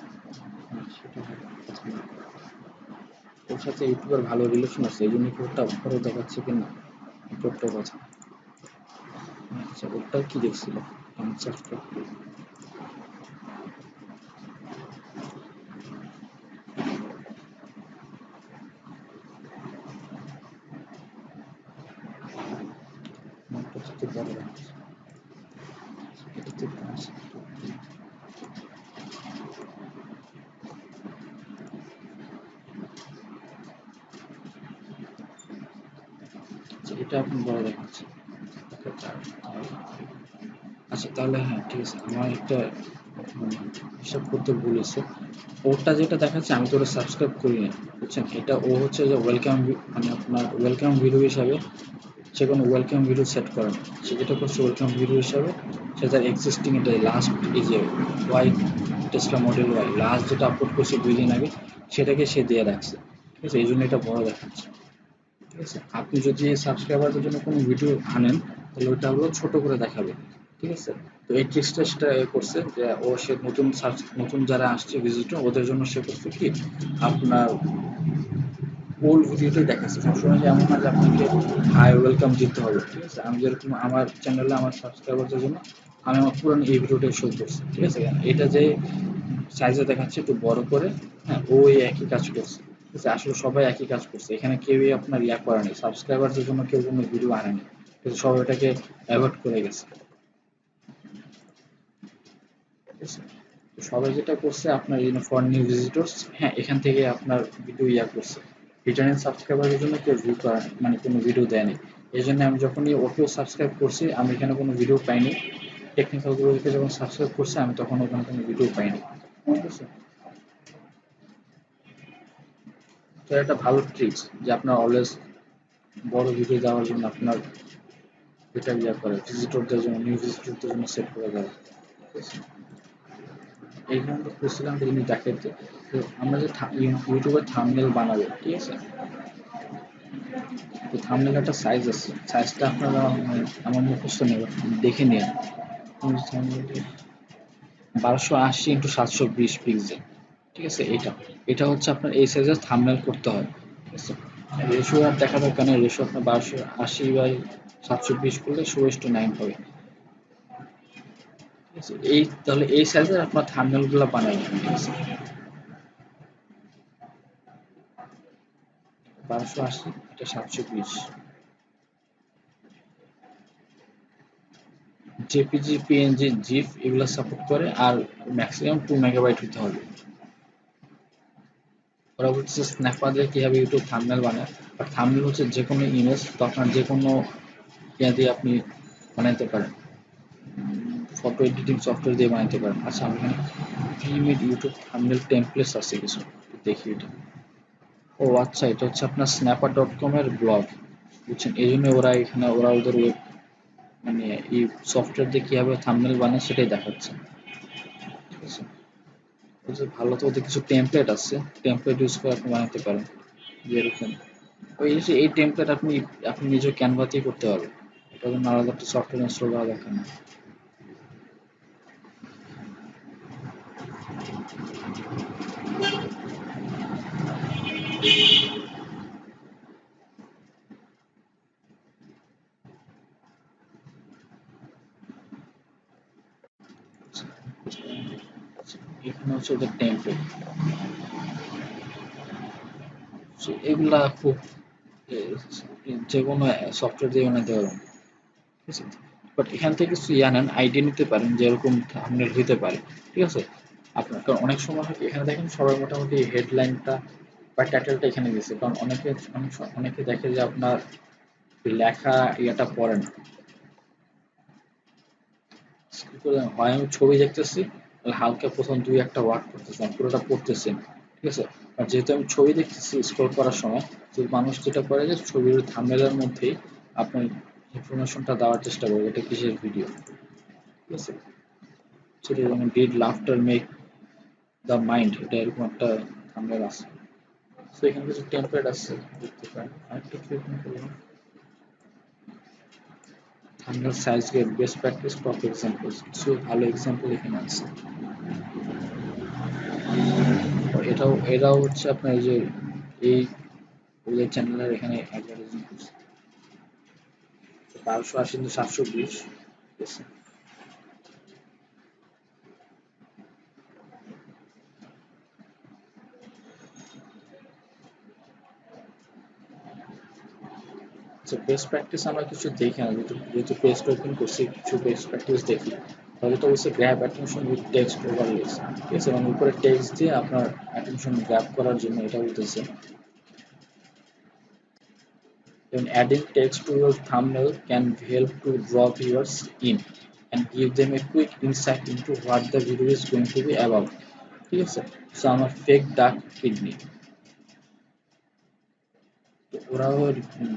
সেটা হয়। আচ্ছা, ওর সাথে ইউটিউবের ভালো রিলেশন আছে, এই জন্য কি ওটা পরে দেখাচ্ছে কিনা রিপোর্টটার কথা। আচ্ছা, ওটা কি দেখছিল আনসারটা? ওটা তো বড় দেখাচ্ছে, এটাতে আছে। আচ্ছা, এটা আপনি বড় দেখাচ্ছে। আচ্ছা তাহলে হ্যাঁ ঠিক আছে, আমার একটা হিসাব করতে ভুল হয়েছে। ওটা যেটা দেখাচ্ছে আমি তো ওটা সাবস্ক্রাইব করি না, বুঝছেন? এটা ও হচ্ছে যে ওয়েলকাম, মানে আপনার ওয়েলকাম ভিডিও হিসাবে সে কোনো ওয়েলকাম ভিডিও সেট করে না। সে যেটা করছে ওয়েলকাম ভিডিও হিসাবে সে তার এক্সিস্টিং এটা লাস্ট এই যে Y Tesla model Y last যেটা আপলোড করছে 2 দিন আগে সেটাকে সে দিয়ে রাখছে, ঠিক আছে? এই জন্য এটা বড় দেখাচ্ছে, ঠিক আছে? আপনি যদি সাবস্ক্রাইবারদের জন্য কোনো ভিডিও আনেন তাহলে ওটা হলো ছোট করে দেখাবে, ঠিক আছে? তো এই ট্রিক্সটা সেটা করছে যে ও সে নতুন যারা আসছে ভিজিটর ওদের জন্য সে করছে কি আপনার ওল্ড ভিডিওটাই দেখাচ্ছে। সবসময় যে এমন না যে আপনাকে হাই ওয়েলকাম দিতে হবে, ঠিক আছে? আমি যেরকম আমার চ্যানেলে আমার সাবস্ক্রাইবারদের জন্য আমি আমার পুরানো এই ভিডিওটাই শো করছি, ঠিক আছে? এটা যে সাইজে দেখাচ্ছে একটু বড় করে, হ্যাঁ ওই একই কাজ করছে, ঠিক আছে? আসলে সবাই একই কাজ করছে, এখানে কেউই আপনার ইয়া করে নাই, সাবস্ক্রাইবারদের জন্য কেউ কোনো ভিডিও আনেনি, ঠিক আছে? সবাই এটাকে অ্যাভয়েড করে গেছে, ঠিক আছে? তো সবাই যেটা করছে আপনার ফর নিউ ভিজিটর্স, হ্যাঁ এখান থেকে আপনার ভিডিও ইয়া করছে, রিটার্নিং সাবস্ক্রাইবারের জন্য কেউ ভিউ করা মানে কোনো ভিডিও দেয়নি। এই জন্য আমি যখনই ওকেও সাবস্ক্রাইব করছি আমি এখানে কোনো ভিডিও পাইনি, টেকনিক্যাল গ্রুপকে যখন সাবস্ক্রাইব করছি আমি তখন ওখানে কোনো ভিডিও পাইনি, ঠিক আছে? তো একটা ভালো ট্রিক্স যে আপনার অলওয়েজ বড় ভিডিও দেওয়ার জন্য আপনার এটা ইয়া করে ভিজিটরদের জন্য, নিউ ভিজিটরদের জন্য সেট করে দেওয়া, ঠিক আছে? এইখানে তো করছিলাম যে জিনিস দেখাইতে, তো আমরা যে ইউটিউবে থাম্বনেল বানাবো, ঠিক আছে? তো থাম্বনেল একটা সাইজ আছে, সাইজটা আপনারা আমার মুখস্থ নেই, দেখে নিন। 1280 × 720 পিক্সেল, ঠিক আছে? এটা হচ্ছে আপনার এই সাইজের থাম্বনেল করতে হয়, ঠিক আছে? রেশিও আর দেখা দরকার নেই, রেশিও আপনার 1280/720 করলে 4:9 হবে, ঠিক আছে? তাহলে এই সাইজের আপনার থাম্বনেল গুলো বানাবেন, ঠিক আছে? 1280, এটা 720। জেপিজি, পিএনজি, জিফ এগুলো সাপোর্ট করে, আর ম্যাক্সিমাম 2 মেগাবাইট হতে হবে। ওরা বলছে স্ন্যাপা দিয়ে কিভাবে ইউটিউব থাম্বনেল বানায়, আর থাম্বনেল হচ্ছে যে কোনো ইমেজ, তো আপনার যে কোনো ইয়া দিয়ে আপনি বানাইতে পারেন, ফটো এডিটিং সফটওয়্যার দিয়ে বানাইতে পারেন। আচ্ছা আমি এখানে প্রিমেড ইউটিউব থাম্বনেল টেমপ্লেটস আছে কিছু, দেখি এটা। ও আচ্ছা, এটা হচ্ছে আপনার snapper.com এর ব্লগ, বুঝছেন? এই জন্য ওরা ওদের ওয়েব মানে এই সফটওয়্যার দিয়ে কিভাবে থাম্বনেল বানায় সেটাই দেখাচ্ছে, ঠিক আছে? ওদের ভালো তো ওদের কিছু টেমপ্লেট আছে, টেমপ্লেট ইউজ করে আপনি বানাতে পারেন যেরকম ওই যে এই টেমপ্লেট আপনি আপনি নিজের ক্যানভাতেই করতে পারবেন, এটার জন্য আলাদা একটা সফটওয়্যার ইনস্টল করা দরকার নেই। এখানে হচ্ছে ওদের টেমপ্লেট, এগুলা খুব এ, যে কোনো সফটওয়্যার দিয়ে বানাতে পারবেন, ঠিক আছে? বাট এখান থেকে কিছু ইয়া নেন, আইডিয়া নিতে পারেন যে এরকম থাম্বনেল হতে পারে, ঠিক আছে? আপনার কারণ অনেক সময় হয় কি, এখানে দেখেন সবাই মোটামুটি হেডলাইনটা বা টাইটেলটা এখানে দিছে, কারণ অনেকে দেখে যে আপনার লেখা ইয়েটা পড়ে না, কি করে হয় আমি ছবি দেখতেছি তাহলে হালকা প্রথম 2-1টা ওয়ার্ড পড়তেছি, আমি পুরোটা পড়তেছি না, ঠিক আছে? আর যেহেতু আমি ছবি দেখতেছি স্ক্রল করার সময়, তো মানুষ যেটা করে যে ছবির থাম্বনেলের মধ্যেই আপনার ইনফরমেশনটা দেওয়ার চেষ্টা করবে এটা কিসের ভিডিও, ঠিক আছে? সেটা যেমন did laughter make the mind, এটা এরকম একটা থাম্বনেল আছে। সো এখানে কিছু টেমপ্লেট আছে দেখতে পারেন। আরেকটা ক্লিক করলাম, thumbnail size gate, best practice, top examples, কিছু ভালো এক্সাম্পল এখানে আছে। এটাও হচ্ছে আপনার এই যে এই ওদের চ্যানেলের এখানে অ্যাডভার্টাইজিং করছে 1280 কিন্তু 720, ঠিক আছে। আচ্ছা, বেস্ট প্র্যাকটিস আমরা কিছু দেখি না, যেহেতু পেজটা ওপেন করছি কিছু বেস্ট প্র্যাকটিস দেখি। তাহলে তো অবশ্যই grab attention with text overlays, ঠিক আছে, এবং উপরে টেক্সট দিয়ে আপনার অ্যাটেনশন গ্র্যাব করার জন্য এটা বলতেছে। Then adding text to your thumbnail can help to draw viewers in and give them a quick insight into what the video is going to be about. ঠিক আছে, সো আমার fake ডাক kidney, তো ওরাও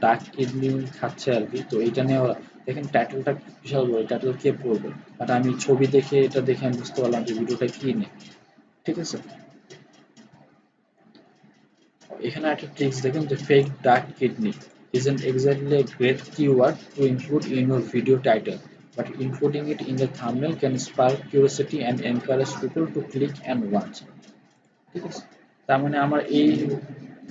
ডাক কিডনি খাচ্ছে আর কি। তো এইটা নিয়ে ওরা দেখেন টাইটেলটা বিশাল বড়, টাইটেল কে পড়বে, বাট আমি ছবি দেখে এটা দেখে আমি বুঝতে পারলাম যে ভিডিওটা কি নিয়ে, ঠিক আছে। এখানে একটা ট্রিক্স দেখুন যে fake dark kidney isn't exactly a great keyword to include in your video title, but including it in the thumbnail can spark curiosity and encourage people to click and watch, ঠিক আছে। তার মানে আমার এই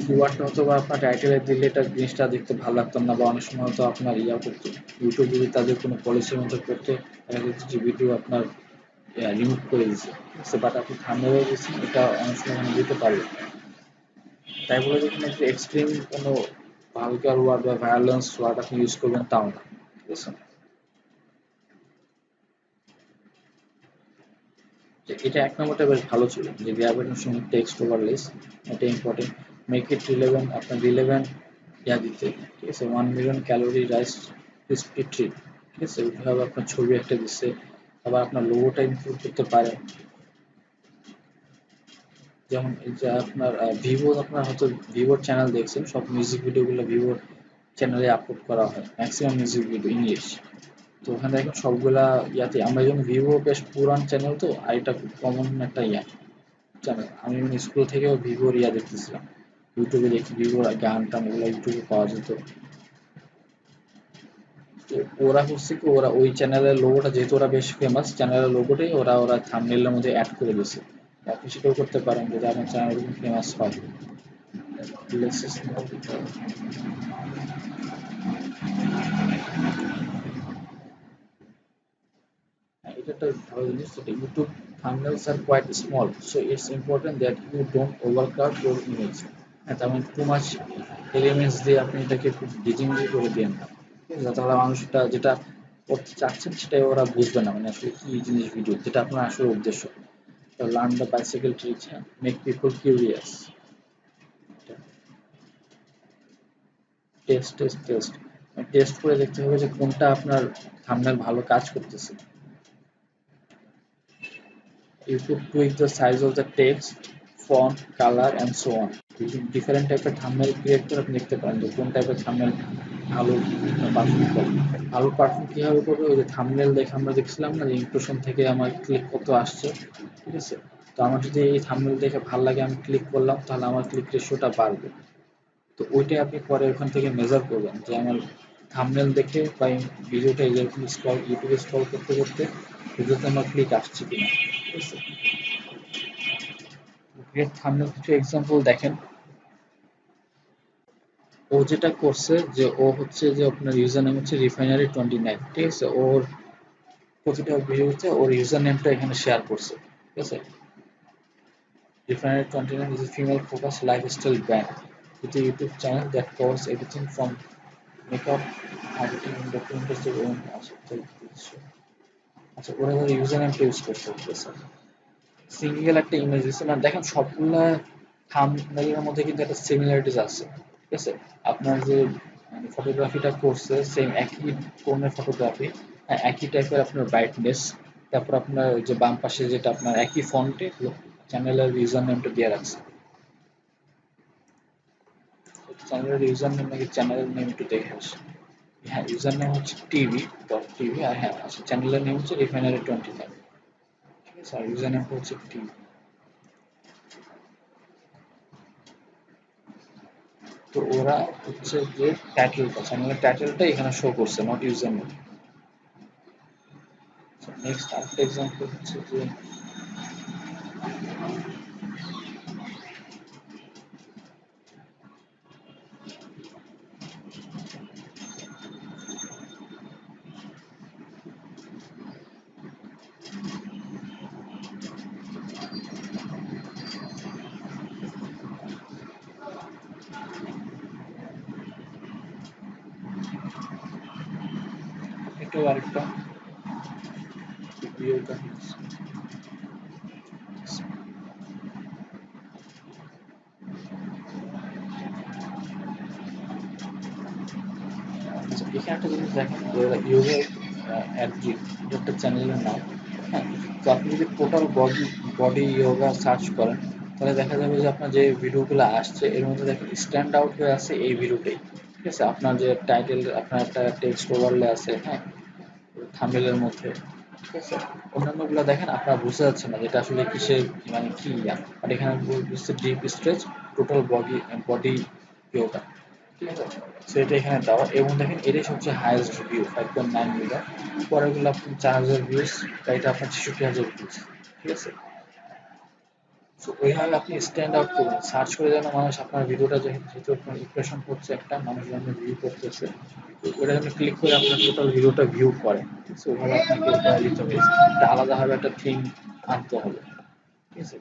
কিওয়ার্ডটা হয়তো বা আপনার টাইটেলে দিলে এটা জিনিসটা দেখতে ভালো লাগতো না, বা অনেক সময় হয়তো আপনার ইয়া করতো, ইউটিউব যদি তাদের কোনো পলিসির মধ্যে করতো দেখা যেত যে ভিডিও আপনার রিমুভ করে দিচ্ছে, ঠিক আছে, বাট আপনি থাম্বনেলে দিচ্ছেন এটা অনেক সময় দিতে পারবে। তাই বলে যে এখানে যে এক্সট্রিম কোনো ভালগার ওয়ার্ড বা ভায়োলেন্স ওয়ার্ড আপনি ইউজ করবেন তাও না, ঠিক আছে। যে এটা এক নম্বরটা বেশ ভালো ছিল যে গ্র্যাবের সঙ্গে টেক্সট ওভারলেস, এটা ইম্পর্টেন্ট। মেক ইট রিলেভেন্ট, আপনার রিলেভেন্ট ইয়া দিতে, ঠিক আছে। 1 million calorie rice crispy treat, ঠিক আছে, ওইভাবে আপনার ছবি একটা দিচ্ছে। আবার আপনার লোগোটা ইনক্লুড করতে পারে, যেমন এই যে আপনার ভিভো, আপনার হয়তো ভিভোর চ্যানেল দেখছেন, সব মিউজিক ভিডিওগুলো ভিভোর চ্যানেলে আপলোড করা হয়, ম্যাক্সিমাম মিউজিক ভিডিও ইংলিশ। তো ওখানে দেখেন সবগুলা ইয়াতে আমরা যেমন ভিভো বেশ পুরান চ্যানেল, তো আর এটা খুব কমন একটা ইয়া চ্যানেল। আমি মানে স্কুল থেকেও ভিভোর ইয়া দেখতেছিলাম, ইউটিউবে দেখি ভিভোর গান টান ওগুলো ইউটিউবে পাওয়া যেত। তো ওরা করছে কি, ওরা ওই চ্যানেলের লোগোটা যেহেতু ওরা বেশ ফেমাস, চ্যানেলের লোগোটাই ওরা থাম্বনেইলের মধ্যে অ্যাড করে দিয়েছে। আপনি সেটাও করতে পারেন যদি আপনার চ্যানেল ফেমাস হয়। লেক্সাস এটা একটা ভালো জিনিস, সেটা YouTube thumbnails are quite small, so it's important that you don't overcrowd your image। হ্যাঁ, তার মানে টু মাচ এলিমেন্টস দিয়ে আপনি এটাকে খুব ডিজিংলি করে দিয়েন না, ঠিক আছে, তাহলে মানুষটা যেটা করতে চাচ্ছেন সেটাই ওরা বুঝবে না, মানে আসলে কি জিনিস ভিডিও, যেটা আপনার আসলে উদ্দেশ্য। লার্ন দ্য বাইসাইকেল ট্রিক্স, হ্যাঁ, make people curious, test test করে দেখতে হবে যে কোনটা আপনার থাম্বনেল ভালো কাজ করতেছে। You could tweak the size of the text, font, color and so on. Different টাইপের থাম্বনেল ক্রিয়েট করে আপনি দেখতে পারেন যে কোন টাইপের থাম্বনেল ভালো পারফর্ম করে। ভালো পারফর্ম কিভাবে করবে, ওই যে থাম্বনেল দেখে আমরা দেখছিলাম না যে ইমপ্রেশন থেকে আমার ক্লিক কত আসছে, ঠিক আছে। তো আমার যদি এই থাম্বনেল দেখে ভালো লাগে আমি ক্লিক করলাম, তাহলে আমার ক্লিক রেশিওটা বাড়বে। তো ওইটাই আপনি পরে ওখান থেকে মেজার করবেন যে আমার থাম্বনেল দেখে বা ভিডিওটা এরকম স্ক্রল ইউটিউবে স্ক্রল করতে করতে ভিডিওতে আমার ক্লিক আসছে কিনা, ঠিক আছে। ক্রিয়েট থাম্বনেল কিছু এক্সাম্পল দেখেন। ও যেটা করছে যে ও হচ্ছে যে আপনার ইউজার নেম হচ্ছে refinery29, ঠিক আছে। ওর প্রতিটা ভিডিওতে ওর ইউজার নেমটা এখানে শেয়ার করছে, ঠিক আছে। refinery29 is a female focused lifestyle brand with a YouTube channel that covers everything from makeup, editing, documentary own আচ্ছা, ওরা ইউজার নেমটা ইউজ করছে, ঠিক আছে। সিঙ্গেল একটা ইমেজ দিচ্ছে, মানে দেখেন সবগুলা থাম্বনেলের মধ্যে কিন্তু একটা সিমিলারিটিস আছে, ঠিক আছে। আপনার যে ফটোগ্রাফিটা করছে সেম একই কোণের ফটোগ্রাফি, একই টাইপের আপনার ব্রাইটনেস, তারপর আপনার ওই যে বাম পাশে যেটা আপনার একই ফন্টে চ্যানেলের ইউজার নেমটা দিয়ে রাখছে। চ্যানেলের ইউজার নেম নাকি চ্যানেলের নেম একটু দেখে আসে। হ্যাঁ, ইউজার নেম হচ্ছে টিভি, আর হ্যাঁ আচ্ছা, চ্যানেলের নেম হচ্ছে refinery29, ঠিক আছে, আর ইউজার নেমটা হচ্ছে টিভি। তো ওরা হচ্ছে যে টাইটেলটা, চ্যানেলের টাইটেলটা এখানে শো করছে, নট ইউজার নেম। নেক্সট আরেকটা এক্সাম্পল হচ্ছে যে এটাও আরেকটা ভিডিও কাহিনী। আচ্ছা, এখানে একটা জিনিস দেখেন, ইউজার অ্যাড্রিক, এটা একটা চ্যানেলের নাম। হ্যাঁ, তো আপনি যদি total body body yoga search করেন, তাহলে দেখা যাবে যে আপনার যে ভিডিওগুলো আসছে এর মধ্যে দেখেন স্ট্যান্ড আউট হয়ে আছে এই ভিডিওটাই। ঠিক আছে, আপনার যে টাইটেল, আপনার একটা টেক্সট ওভারলে আছে, হ্যাঁ, থাম্বনেলের মধ্যে। ঠিক আছে, অন্যান্যগুলো দেখেন আপনারা বুঝতে যাচ্ছে না যেটা আসলে কিসের, মানে কি ইয়া, বাট এখানে বুঝছে deep stretch total body body yoga. ঠিক আছে, সো এটা এখানে দেওয়া, এবং দেখেন এটাই সবচেয়ে হাইয়েস্ট ভিউ 5.9 মিলিয়ন। পরেরগুলো আপনার 4,000 ভিউজ, বা এটা আপনার 66,000 ভিউজ। ঠিক আছে, সো ওইভাবে আপনি স্ট্যান্ড আউট করবেন, সার্চ করে যেন মানুষ আপনার ভিডিওটা, যেহেতু আপনার ইমপ্রেশন করছে, একটা মানুষ যেন ভিউ করতেছে, তো ওটা যেন ক্লিক করে আপনার টোটাল ভিডিওটা ভিউ করে। ঠিক আছে, ওইভাবে আপনাকে দিতে হবে, একটা আলাদাভাবে একটা থিম আনতে হবে। ঠিক আছে,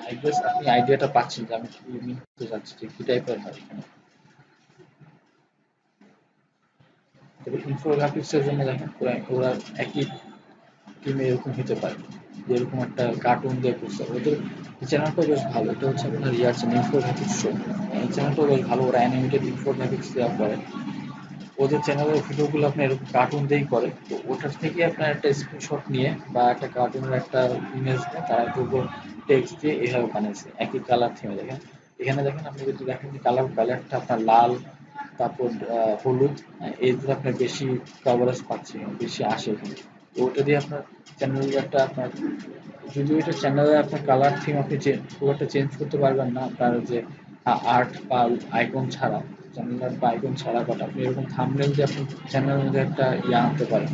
আই গেস আপনি আইডিয়াটা পাচ্ছেন যে আমি কি মিন করতে চাচ্ছি, যে কি টাইপের হয়। তবে ইনফোগ্রাফিক্স এর জন্য দেখেন ওরা একই টিমে এরকম হতে পারে, যে এরকম একটা কার্টুন দিয়ে করছে। ওদের চ্যানেলটাও বেশ ভালো, এটা হচ্ছে আপনার ইয়ার চ্যানেল, ইনফোগ্রাফিক্স শো। এই চ্যানেলটাও বেশ ভালো, ওরা অ্যানিমেটেড ইনফোগ্রাফিক্স দেওয়া করে। ওদের চ্যানেলের ভিডিওগুলো আপনার এরকম কার্টুন দিয়েই করে, তো ওটার থেকে আপনার একটা স্ক্রিনশট নিয়ে বা একটা কার্টুনের একটা ইমেজ নিয়ে তারা একটু উপর টেক্সট দিয়ে এইভাবে বানিয়েছে একই কালার থিমে। দেখেন এখানে, দেখেন আপনি যদি দেখেন যে কালার প্যালেটটা আপনার লাল, তারপর হলুদ, এইগুলো আপনার বেশি কভারেজ পাচ্ছে, বেশি আসে এখানে। তো ওটা দিয়ে আপনার চ্যানেলের একটা আপনার, যদিও এটা চ্যানেলে আপনার কালার থিম আপনি খুব একটা চেঞ্জ করতে পারবেন না আপনার যে আর্ট বা আইকন ছাড়া, চ্যানেল আর্ট বা আইকন ছাড়া, বাট আপনি এরকম থাম্বনেল দিয়ে আপনি চ্যানেলের মধ্যে একটা ইয়ে আনতে পারেন।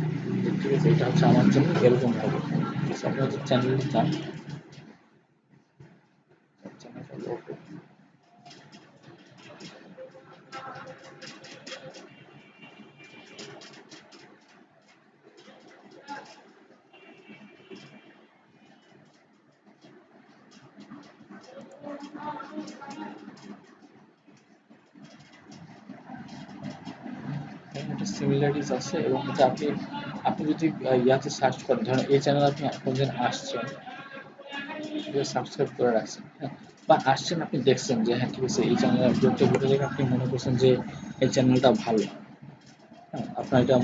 ঠিক আছে, এটা হচ্ছে আমার জন্য এরকম হবে। ঠিক আছে, আপনি হচ্ছে চ্যানেলে যান, চ্যানেল ওকে। একটা সিমিলারিটিস আছে, এবং এটা আপনি আপনি যদি ইয়াতে সার্চ করেন, ধরেন এই চ্যানেল আপনি কোনদিন আসছেন, সাবস্ক্রাইব করে রাখছেন, হ্যাঁ, বা আসছেন আপনি দেখছেন যে হ্যাঁ ঠিক আছে, এই চ্যানেল একটা ভিডিও দেখে আপনি মনে করছেন যে এই চ্যানেলটা ভালো, হ্যাঁ, আপনার এটা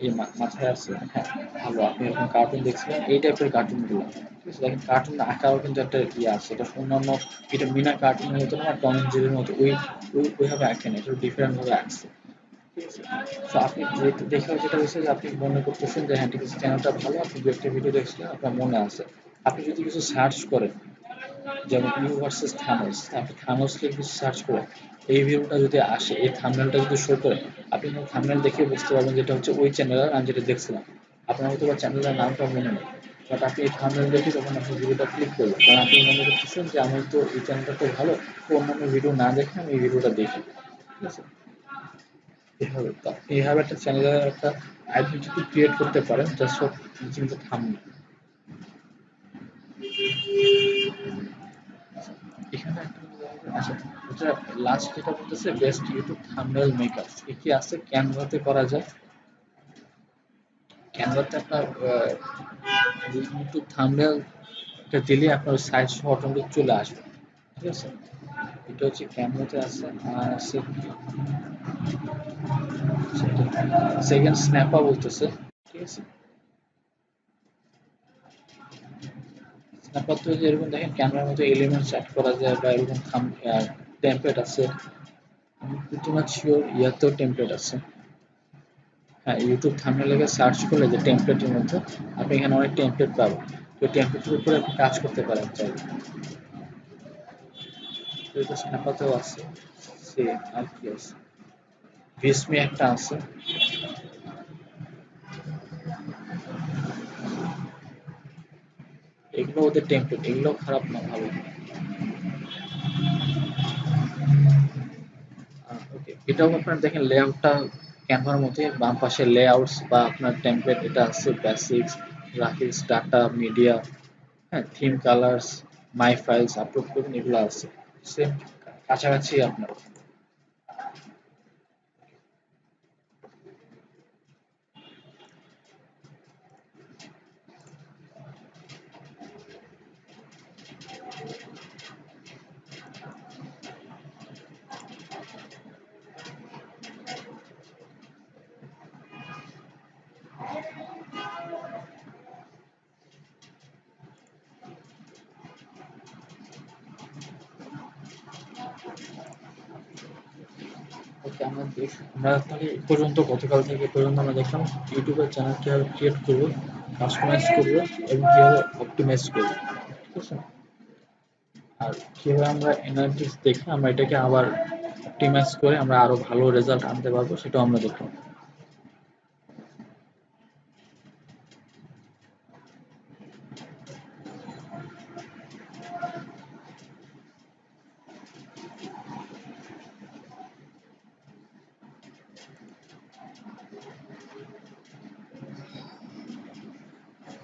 এই মাথায় আছে, হ্যাঁ ভালো, আপনি এরকম কার্টুন দেখছিলেন, এই টাইপের কার্টুন গুলো। ঠিক আছে, দেখেন কার্টুন আঁকাও কিন্তু একটা ইয়ে আছে, এটা অন্যান্য, এটা মিনা কার্টুনের মতো না, টম এন্ড জেরির মতো ওইভাবে আঁকে না, এটা ডিফারেন্ট ভাবে আঁকছে। ঠিক আছে, তো আপনি দেখে যেটা হচ্ছে যে আপনি মনে করতেছেন যে হ্যাঁ ঠিক আছে, চ্যানেলটা ভালো, আপনি দু একটা ভিডিও দেখছিলেন, আপনার মনে আছে। আপনি যদি কিছু সার্চ করেন, যেমন ইউ ভার্সেস থানোস, আপনি থানোস লিখে কিছু সার্চ করেন, এই ভিডিওটা যদি আসে, এই থাম্বনেলটা যদি শো করে, আপনি থাম্বনেল দেখে বুঝতে পারবেন যেটা হচ্ছে ওই চ্যানেলের, আমি যেটা দেখছিলাম। আপনার হয়তো বা চ্যানেলের নামটা মনে নেই, বাট আপনি এই থাম্বনেল দেখে যখন আপনি ভিডিওটা ক্লিক করবেন, কারণ আপনি মনে করতেছেন যে আমি তো এই চ্যানেলটা তো ভালো, তো অন্যান্য ভিডিও না দেখে আমি এই ভিডিওটা দেখি। ঠিক আছে, এভাবে তো আপনি এইভাবে একটা চ্যানেলের একটা আইডেন্টিটি ক্রিয়েট করতে পারেন, just for using the thumbnail. এখানে একটা আচ্ছা, এটা লাস্ট যেটা বলতেছে বেস্ট ইউটিউব থাম্বনেল মেকার, এ কি আছে, ক্যানভাতে করা যায়। ক্যানভাতে আপনার ইউটিউব থাম্বনেল এটা দিলে আপনার সাইজ সহ অটোমেটিক চলে আসবে। ঠিক আছে, এটা হচ্ছে ক্যানভাতে আছে, আর আছে সেকেন্ড স্ন্যাপা বলতেছে। ঠিক আছে, স্ন্যাপার তো এরকম দেখেন ক্যামেরার মধ্যে এলিমেন্টস অ্যাড করা যায়, বা এরকম টেমপ্লেট আছে। আমি pretty much sure ইয়াতেও টেমপ্লেট আছে। হ্যাঁ, ইউটিউব থাম্বনেল লিখে সার্চ করলে যে টেমপ্লেটের মধ্যে আপনি এখানে অনেক টেমপ্লেট পাবেন, তো টেমপ্লেটের উপরে আপনি কাজ করতে পারেন চাইলে। এটা স্ন্যাপাতেও আছে, সেম আর কি আছে, ভিসমি একটা আছে। এগুলো ওদের টেমপ্লেট, এগুলো খারাপ না, ভালো। ওকে, এটাও আপনার দেখেন লেআউটটা ক্যানভার মধ্যে বাম পাশে লেআউটস বা আপনার টেমপ্লেট এটা আছে, বেসিক্স, গ্রাফিক্স, ডাটা, মিডিয়া, হ্যাঁ, থিম, কালার্স, মাই ফাইলস, আপলোড করুন, এগুলো আছে সেম কাছাকাছি আপনার। ওকে, আমরা তাহলে এ পর্যন্ত, গতকাল থেকে এ পর্যন্ত আমরা দেখলাম ইউটিউবের চ্যানেল কিভাবে ক্রিয়েট করবো, কাস্টমাইজ করবো এবং কিভাবে অপটিমাইজ করবো, ঠিক আছে। আর কিভাবে আমরা এনার্জিস দেখে আমরা এটাকে আবার অপটিমাইজ করে আমরা আরো ভালো রেজাল্ট আনতে পারবো, সেটাও আমরা দেখলাম।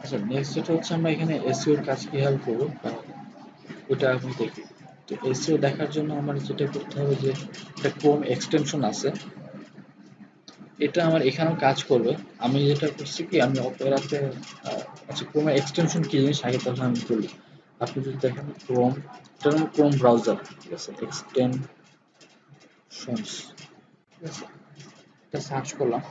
আচ্ছা, নেক্সট যেটা হচ্ছে আমরা এখানে এসইও এর কাজ কিভাবে করবো, ওটা আমি দেখি। তো এসইও দেখার জন্য আমার যেটা করতে হবে যে একটা ক্রোম এক্সটেনশন আছে, এটা আমার এখানেও কাজ করবে। আমি যেটা করছি কি, আমি অপেরাতে আচ্ছা, ক্রোমের এক্সটেনশন কি জিনিস আগে তাহলে আমি বলি। আপনি যদি দেখেন ক্রোম, এটা হলো ক্রোম ব্রাউজার, ঠিক আছে, এক্সটেনশনস, ঠিক আছে, এটা সার্চ করলাম।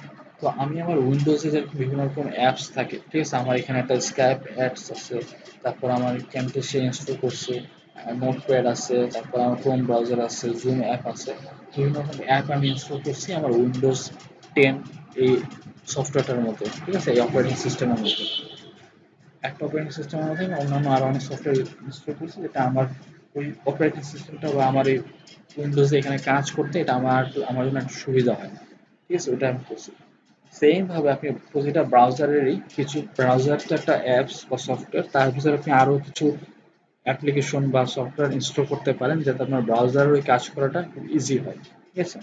তো আমি আমার উইন্ডোজে যেরকম বিভিন্ন রকম অ্যাপস থাকে, ঠিক আছে, আমার এখানে একটা স্কাইপ অ্যাপস আছে, তারপর আমার ক্যামটেসিয়া ইনস্টল করছে, নোটপ্যাড আছে, তারপর আমার ক্রোম ব্রাউজার আছে, জুম অ্যাপ আছে, বিভিন্ন রকম অ্যাপ আমি ইনস্টল করছি আমার উইন্ডোজ 10 এই সফটওয়্যারটার মধ্যে, ঠিক আছে, এই অপারেটিং সিস্টেমের মধ্যে। একটা অপারেটিং সিস্টেমের মধ্যে আমি অন্যান্য আরো অনেক সফটওয়্যার ইনস্টল করছি, যেটা আমার ওই অপারেটিং সিস্টেমটা বা আমার এই উইন্ডোজে এখানে কাজ করতে এটা আমার জন্য একটু সুবিধা হয়, ঠিক আছে, ওটা আমি করছি। সেম ভাবে আপনি প্রতিটা ব্রাউজারেরই কিছু, ব্রাউজার তো একটা অ্যাপস বা সফটওয়্যার, তার ভিতরে আপনি আরো কিছু অ্যাপ্লিকেশন বা সফটওয়্যার ইনস্টল করতে পারেন যাতে আপনার ব্রাউজারের ওই কাজ করাটা খুব ইজি হয়, ঠিক আছে।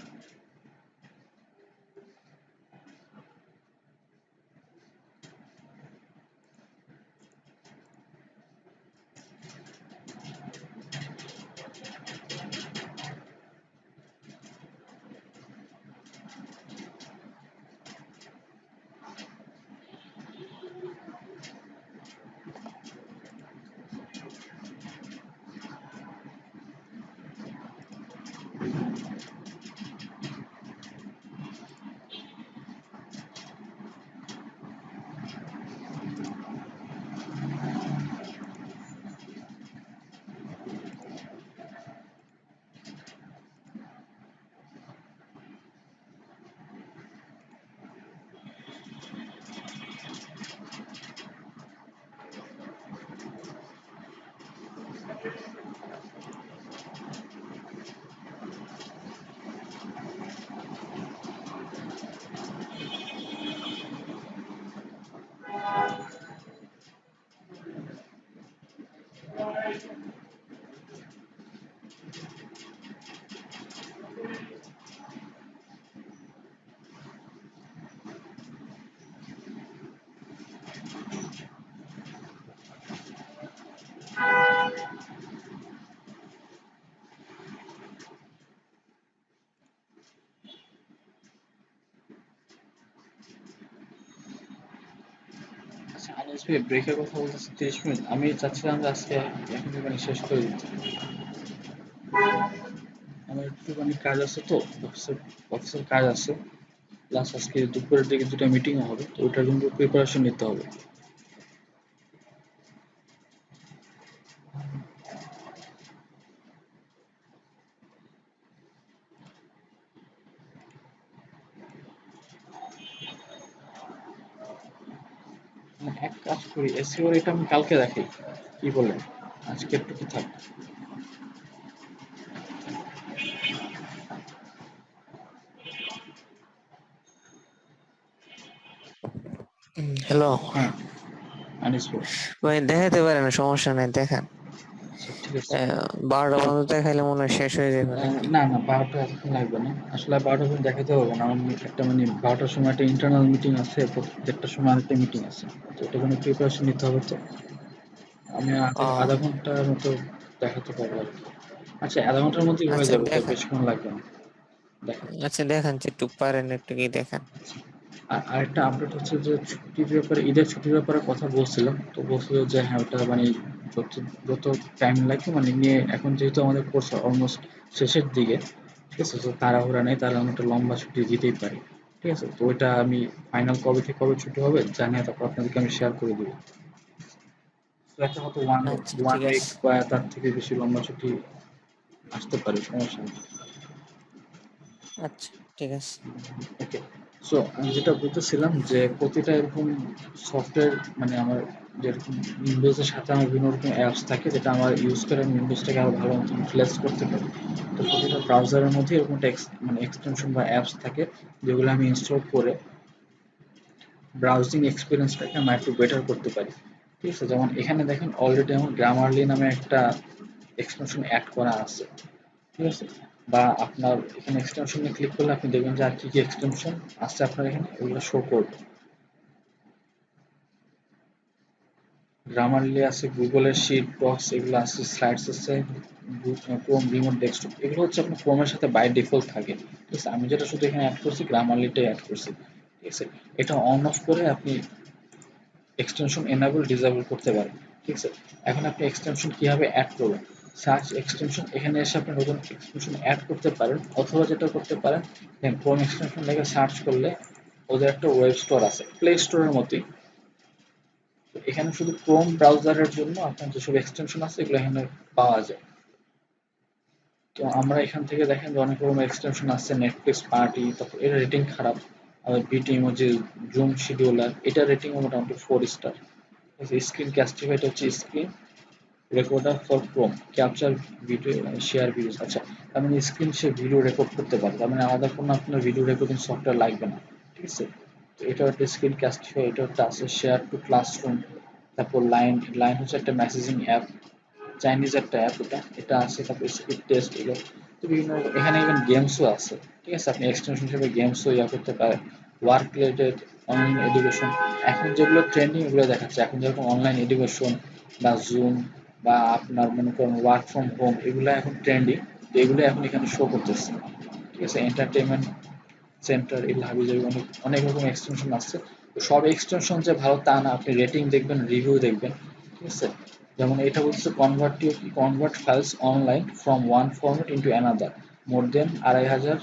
আচ্ছা, আনিস ভাই, ব্রেকের কথা বলতেছি 30 মিনিট, আমি চাচ্ছিলাম যে আজকে এখন মানে শেষ করে দিতে। আমার একটুখানি কাজ আছে, তো অফিসের অফিসের কাজ আছে, প্লাস আজকে দুপুরের দিকে দুটো মিটিংও হবে, তো ওটার জন্য প্রিপারেশন নিতে হবে। এক কাজ করি, এসিওর এটা আমি কালকে রাখি, কি বলেন, আজকে একটু কি থাক। হ্যালো হ্যাঁ, আনিস ভাই। ভাই, দেখাতে পারেন, সমস্যা নাই, দেখান। আচ্ছা ঠিক আছে। 12টা পর্যন্ত দেখাইলে মনে হয় শেষ হয়ে যাবে নাকি? না না, 12টা এতক্ষণ লাগবে না আসলে, 12টা পর্যন্ত দেখাতে হবে না। আমার একটা মানে 12টার সময় একটা ইন্টারনাল মিটিং আছে, 1টার সময় আরেকটা মিটিং আছে, তো ওটার জন্য প্রিপারেশন নিতে হবে। তো আমি আধা ও আধা ঘন্টার মতো দেখাতে পারবো আর কি। আচ্ছা, আধা ঘন্টার মধ্যেই হয়ে আচ্ছা, যাবে, তো দেখান। বেশিক্ষণ লাগবে না। দেখা। আচ্ছা, দেখান একটু, পারেন একটু কি দেখান। আর আরেকটা আপডেট হচ্ছে যে ছুটির ব্যাপারে, ঈদের ছুটির ব্যাপারে কথা বলছিলাম, তো বলছিল যে হ্যাঁ ওটা মানে যত যত টাইম লাগে মানে নিয়ে, এখন যেহেতু আমাদের কোর্স অলমোস্ট শেষের দিকে, ঠিক আছে, তো তাড়াহুড়া নেই, তাহলে আমি একটা লম্বা ছুটি দিতেই পারি। ঠিক আছে, তো ওইটা আমি ফাইনাল কবে থেকে কবে ছুটি হবে জানিয়ে তারপর আপনাদেরকে আমি শেয়ার করে দেবো। তো একটা হয়তো ওয়ান আচ্ছা, ওয়ান ঠিক উইক আছে। বা তার থেকে বেশি লম্বা ছুটি আসতে পারে, সমস্যা নেই। আচ্ছা, ঠিক আছে। ওকে। সো আমি যেটা বলতেছিলাম যে প্রতিটা এরকম সফটওয়্যার মানে আমার যেরকম উইন্ডোজের সাথে আমার বিভিন্ন রকম অ্যাপস থাকে যেটা আমার ইউজ করে আমি উইন্ডোজটাকে আরো ভালো মতো ইউটিলাইজ করতে পারি। তো প্রতিটা ব্রাউজারের মধ্যে এরকম একটা মানে এক্সটেনশন বা অ্যাপস থাকে যেগুলো আমি ইনস্টল করে ব্রাউজিং এক্সপিরিয়েন্সটাকে আমরা একটু বেটার করতে পারি। ঠিক আছে, যেমন এখানে দেখেন অলরেডি আমার গ্রামারলি নামে একটা এক্সটেনশন অ্যাড করা আছে। ঠিক আছে, বা আপনার এখানে এক্সটেনশনে ক্লিক করলে আপনি দেখবেন যে আর কি কি এক্সটেনশন আছে আপনার এখানে, ওগুলো শো করবে। গ্রামারলি আছে, গুগলের শিট বক্স এগুলো আছে, স্লাইডস আছে, ক্রোম রিমোট ডেস্কটপ, এগুলো হচ্ছে আপনার ক্রোমের সাথে বাই ডিফল্ট থাকে। ঠিক আছে, আমি যেটা শুধু এখানে অ্যাড করছি গ্রামারলিটাই অ্যাড করছি। ঠিক আছে, এটা অন অফ করে আপনি এক্সটেনশন এনেবল ডিসেবল করতে পারেন। ঠিক আছে, এখন আপনি এক্সটেনশন কিভাবে অ্যাড করবেন, সার্চ এক্সটেনশন, এখানে এসে আপনি নতুন এক্সটেনশন অ্যাড করতে পারেন, অথবা যেটা করতে পারেন ক্রোম এক্সটেনশন লেগে সার্চ করলে ওদের একটা ওয়েব স্টোর আছে প্লে স্টোরের মতোই। তো এখানে শুধু ক্রোম ব্রাউজারের জন্য আপনার যেসব এক্সটেনশন আছে এগুলো এখানে পাওয়া যায়। তো আমরা এখান থেকে দেখেন যে অনেক রকম এক্সটেনশন আছে, নেটফ্লিক্স পার্টি, তারপর এর রেটিং খারাপ। আবার বিটি ইমোজি, জুম শিডিউলার, এটা রেটিং মোটামুটি 4 স্টার। স্ক্রিন ক্যাস্টিফাই, এটা হচ্ছে screen recorder for Chrome, capture video share videos. আচ্ছা, তার মানে স্ক্রিন সে ভিডিও রেকর্ড করতে পারে, তার মানে আলাদা কোনো আপনার ভিডিও রেকর্ডিং সফটওয়্যার লাগবে না। ঠিক আছে, তো এটা একটা স্ক্রিন ক্যাস্টিফাই, এটা একটা আছে শেয়ার টু ক্লাসরুম। তারপর লাইন, লাইন হচ্ছে একটা মেসেজিং অ্যাপ, চাইনিজ একটা অ্যাপ, এটা আছে। তারপর স্পিড টেস্ট, এগুলো তো বিভিন্ন, এখানে ইভেন গেমসও আছে। ঠিক আছে, আপনি এক্সটেনশন হিসেবে গেমসও করতে পারেন। ওয়ার্ক রিলেটেড, অনলাইন এডুকেশন, এখন যেগুলো ট্রেন্ডিং ওগুলো দেখাচ্ছে, এখন যেরকম অনলাইন এডুকেশন বা জুম বা আপনার মনে করেন ওয়ার্ক ফ্রম হোম, এগুলো এখন ট্রেন্ডিং, তো এগুলো এখন এখানে শো করতেছে। ঠিক আছে, এন্টারটেনমেন্ট সেন্টার, এগুলো হাবি জাবি অনেক অনেক রকম এক্সটেনশন আসছে। তো সব এক্সটেনশন যে ভালো তা না, আপনি রেটিং দেখবেন, রিভিউ দেখবেন। ঠিক আছে, যেমন এটা বলছে convert files online from one format into another, more than 2500